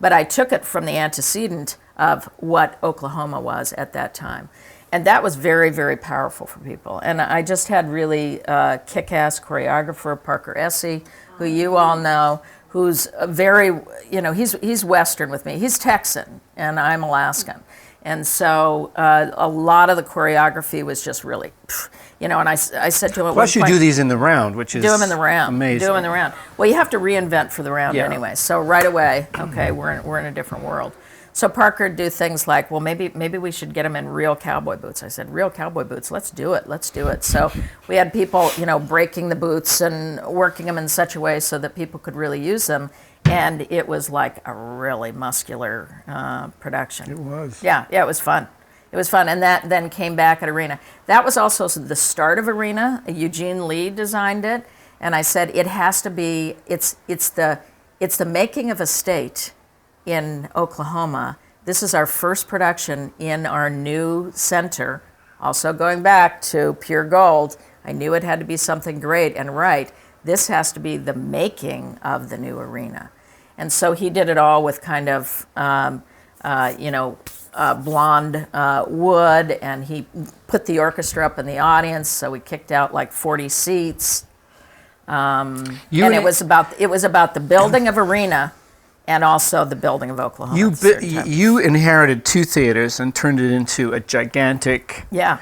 But I took it from the antecedent of what Oklahoma was at that time. And that was very, very powerful for people. And I just had really kick-ass choreographer, Parker Essie, who you all know, who's very, he's Western with me. He's Texan, and I'm Alaskan. And so a lot of the choreography was just really, and I said to him at Plus, one point, you do these in the round, which is do them in the round. amazing. Do them in the round. Well, you have to reinvent for the round anyway. So right away, okay, we're in a different world. So Parker would do things like, well, maybe we should get him in real cowboy boots. I said, real cowboy boots? Let's do it. So we had people, breaking the boots and working them in such a way so that people could really use them. And it was like a really muscular production. It was. Yeah, it was fun. It was fun, and that then came back at Arena. That was also the start of Arena. Eugene Lee designed it, and I said it has to be. It's the making of a state in Oklahoma This is our first production in our new center. Also going back to pure gold, I knew it had to be something great and right. This has to be the making of the new arena. And so he did it all with kind of, blonde wood, and he put the orchestra up in the audience, so we kicked out like 40 seats. It was about the building of arena and also the building of Oklahoma. You inherited 2 theaters and turned it into a gigantic. Yeah.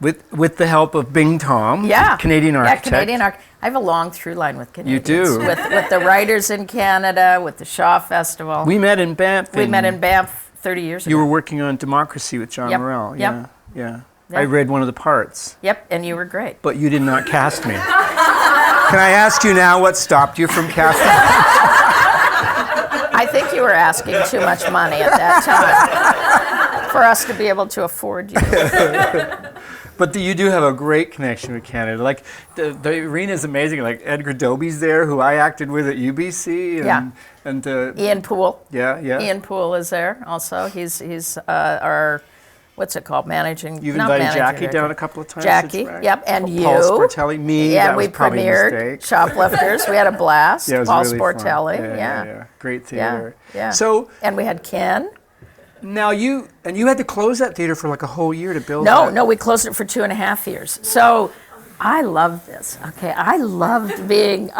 With the help of Bing Tom, Yeah. Canadian architect. Yeah, Canadian architect. I have a long through line with Canadians. You do. With the writers in Canada, with the Shaw Festival. We met in Banff. We met in Banff 30 years ago. You were working on Democracy with John Yep. Morrell. Yep. Yeah. Yep. I read one of the parts. Yep, and you were great. But you did not cast me. Can I ask you now what stopped you from casting? I think you were asking too much money at that time for us to be able to afford you. But you do have a great connection with Canada. Like, the arena is amazing. Like, Edgar Doby's there, who I acted with at UBC. And Ian Poole. Yeah. Ian Poole is there also. He's our, what's it called, managing. You've not invited managing Jackie director. down a couple of times. Jackie, right? yep, and you. Paul Sportelli, me. Yeah, that we was probably a premiered mistake. Shoplifters. We had a blast. Yeah, it was Paul really Sportelli. fun. Yeah. Great theater. Yeah. So and we had Ken. now you had to close that theater for like a whole year to build. No, we closed it for 2.5 years. So I loved this. Okay, I loved being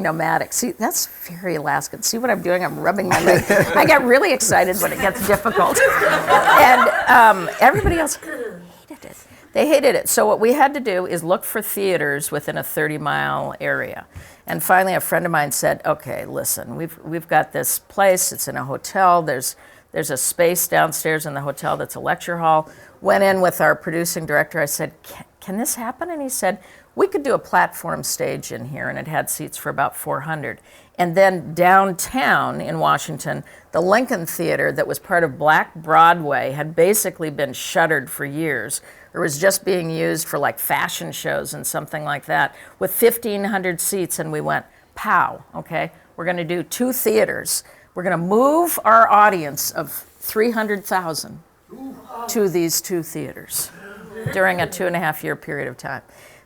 nomadic. See, that's very Alaskan. See what I'm doing? I'm rubbing my leg. I get really excited when it gets difficult. And everybody else hated it. They hated it. So what we had to do is look for theaters within a 30-mile area. And finally, a friend of mine said, "Okay, listen, we've got this place. It's in a hotel. There's a space downstairs in the hotel that's a lecture hall." Went in with our producing director. I said, "Can this happen?" And he said, "We could do a platform stage in here," and it had seats for about 400. And then downtown in Washington, the Lincoln Theater that was part of Black Broadway had basically been shuttered for years. It was just being used for like fashion shows and something like that, with 1,500 seats. And we went, pow, okay, we're going to do 2 theaters. We're going to move our audience of 300,000 to these 2 theaters during a 2.5-year period of time.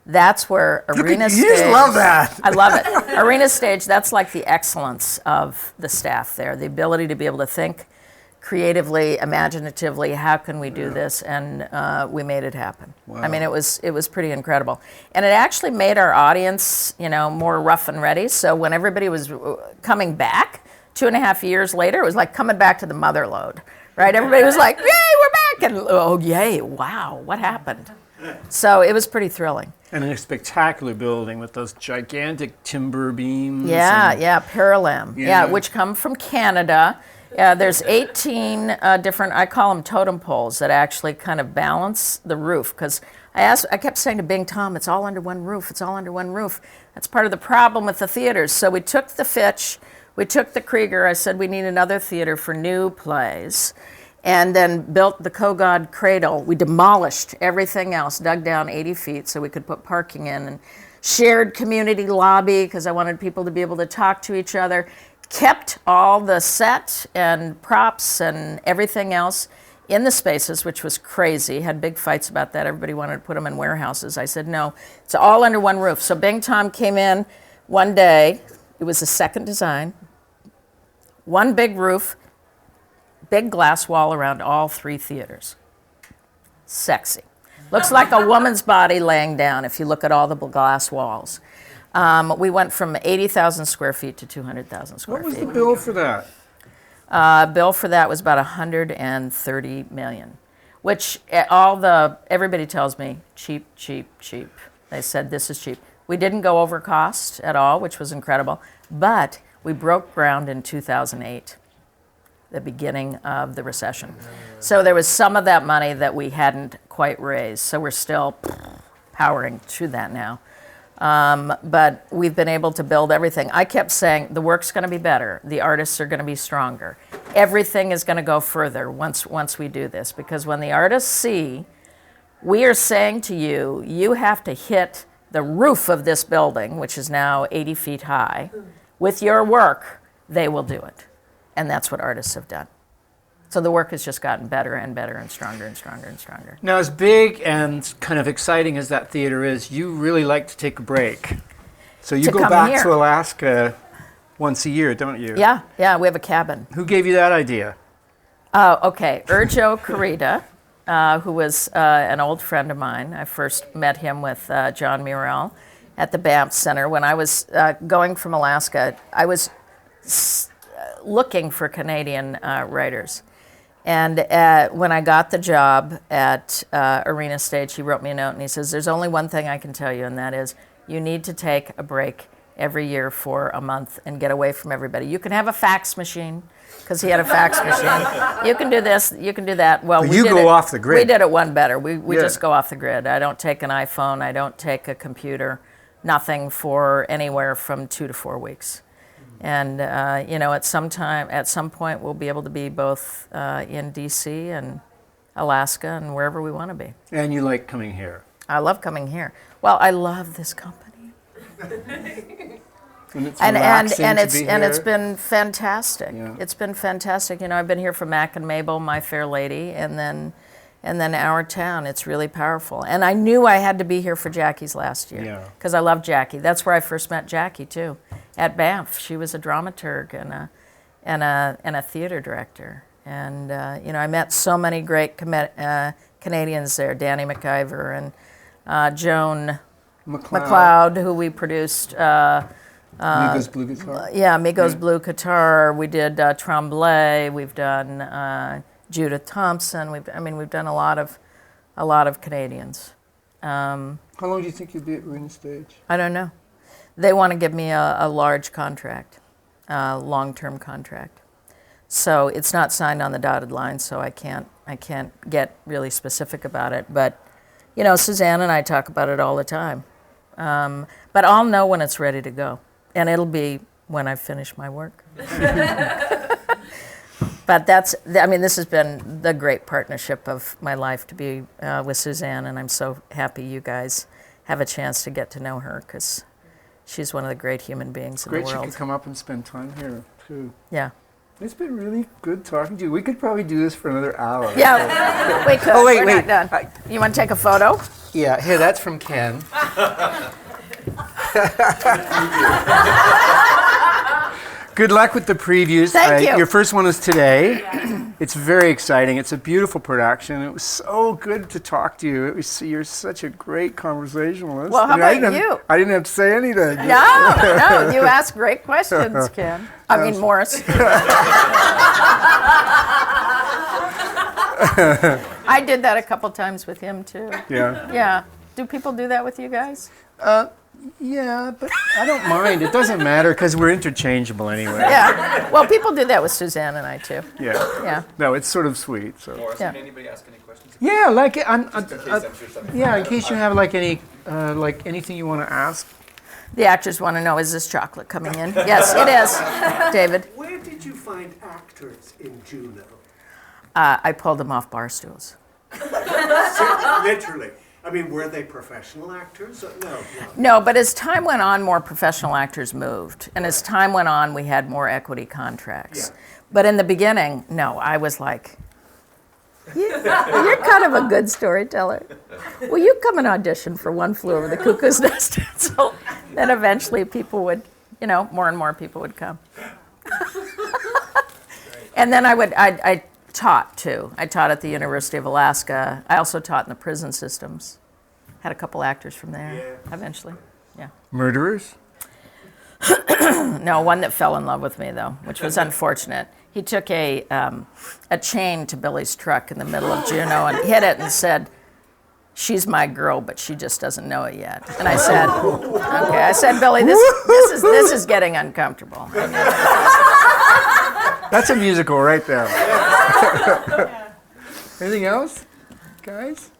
That's where Arena Stage... You just love that. I love it. Arena Stage, that's like the excellence of the staff there, the ability to be able to think creatively, imaginatively, how can we do this? And we made it happen. Wow. I mean, it was pretty incredible. And it actually made our audience, more rough and ready. So when everybody was coming back 2.5 years later, it was like coming back to the mother lode, right? Everybody was like, yay, we're back. And oh, yay, wow, what happened? So it was pretty thrilling. And a spectacular building with those gigantic timber beams. Yeah, Paralam. Yeah. Which come from Canada. There's 18 different, I call them totem poles, that actually kind of balance the roof. Because I kept saying to Bing Tom, it's all under one roof, it's all under one roof. That's part of the problem with the theaters. So we took the Fitch, we took the Krieger, I said we need another theater for new plays, and then built the Kogod Cradle. We demolished everything else, dug down 80 feet so we could put parking in, and shared community lobby because I wanted people to be able to talk to each other. Kept all the set and props and everything else in the spaces, which was crazy. Had big fights about that. Everybody wanted to put them in warehouses. I said, no, it's all under one roof. So Bing Tom came in one day. It was a second design. One big roof, big glass wall around all 3 theaters. Sexy. Looks like a woman's body laying down if you look at all the glass walls. We went from 80,000 square feet to 200,000 square feet. What was the bill for that? Bill for that was about $130 million, which everybody tells me, cheap, cheap, cheap. They said, this is cheap. We didn't go over cost at all, which was incredible, but we broke ground in 2008, the beginning of the recession. So there was some of that money that we hadn't quite raised, so we're still powering through that now. But we've been able to build everything. I kept saying the work's going to be better. The artists are going to be stronger. Everything is going to go further once we do this. Because when the artists see, we are saying to you, you have to hit the roof of this building, which is now 80 feet high, with your work, they will do it. And that's what artists have done. So the work has just gotten better and better and stronger and stronger and stronger. Now, as big and kind of exciting as that theater is, you really like to take a break. So you To go come back here. to Alaska once a year, don't you? Yeah, we have a cabin. Who gave you that idea? Okay, Urjo Carita, who was an old friend of mine. I first met him with John Murrell at the Banff Center. When I was going from Alaska, I was looking for Canadian writers. And when I got the job at Arena Stage, he wrote me a note and he says, there's only one thing I can tell you, and that is you need to take a break every year for a month and get away from everybody. You can have a fax machine, because he had a fax machine. You can do this, you can do that. Well, you go off the grid. We did it one better. We Yeah. just go off the grid. I don't take an iPhone. I don't take a computer. Nothing for anywhere from 2 to 4 weeks. And at some point, we'll be able to be both in D.C. and Alaska and wherever we want to be. And you like coming here. I love coming here. Well, I love this company. And it's and relaxing and to it's be and it's here. been fantastic. Yeah. It's been fantastic. I've been here for Mac and Mabel, My Fair Lady, and then Our Town. It's really powerful. And I knew I had to be here for Jackie's last year Yeah. because I love Jackie. That's where I first met Jackie too, at Banff. She was a dramaturg and a theater director. And I met so many great Canadians there, Danny McIver and Joan McLeod, who we produced. Migos Blue Guitar. Yeah, Migos Blue Guitar. We did Tremblay. We've done Judith Thompson. We've done a lot of Canadians. How long do you think you'll be at Arena Stage? I don't know. They want to give me a large contract, long-term contract. So it's not signed on the dotted line, so I can't get really specific about it. But Suzanne and I talk about it all the time. But I'll know when it's ready to go. And it'll be when I finish my work. But this has been the great partnership of my life to be with Suzanne, and I'm so happy you guys have a chance to get to know her, because she's one of the great human beings in the Great you world. could come up and spend time here, too. Yeah. It's been really good talking to you. We could probably do this for another hour. Yeah, we could. Oh, wait. We're not done. You want to take a photo? Yeah, here, that's from Ken. Good luck with the previews. Thank you. Your first one is today. It's very exciting. It's a beautiful production. It was so good to talk to you. You're such a great conversationalist. Well, how about you? I didn't have to say anything. No, you ask great questions, Ken. Morris. I did that a couple times with him, too. Yeah. Yeah. Do people do that with you guys? Yeah, but I don't mind. It doesn't matter because we're interchangeable anyway. Yeah. Well, people do that with Suzanne and I, too. Yeah. Yeah. No, it's sort of sweet. So. Morris, Yeah. can anybody ask any questions? Yeah, like I'm sure something. yeah, in case you have like anything you want to ask. The actors want to know, is this chocolate coming in? Yes, it is, David. Where did you find actors in Juno? I pulled them off bar stools. Literally. I mean, were they professional actors? No. No, but as time went on, more professional actors moved. And as time went on, we had more equity contracts. Yeah. But in the beginning, no, I was like, you're kind of a good storyteller. Will you come and audition for One Flew Over the Cuckoo's Nest? So then eventually people would, more and more people would come. And then I taught too. I taught at the University of Alaska. I also taught in the prison systems. Had a couple actors from there eventually. Yeah. Murderers? No, one that fell in love with me though, which was unfortunate. He took a chain to Billy's truck in the middle of Juneau and hit it and said, "She's my girl, but she just doesn't know it yet." And I said, "Okay." I said, "Billy, this is getting uncomfortable." That's a musical right there. Anything else, guys?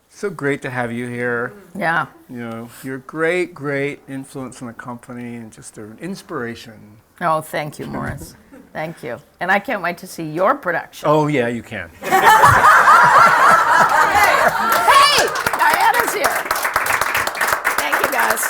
So great to have you here. Yeah. You're a great, great influence on the company and just an inspiration. Oh, thank you, Morris. Thank you. And I can't wait to see your production. Oh, yeah, you can. Hey, Diana's here. Thank you, guys.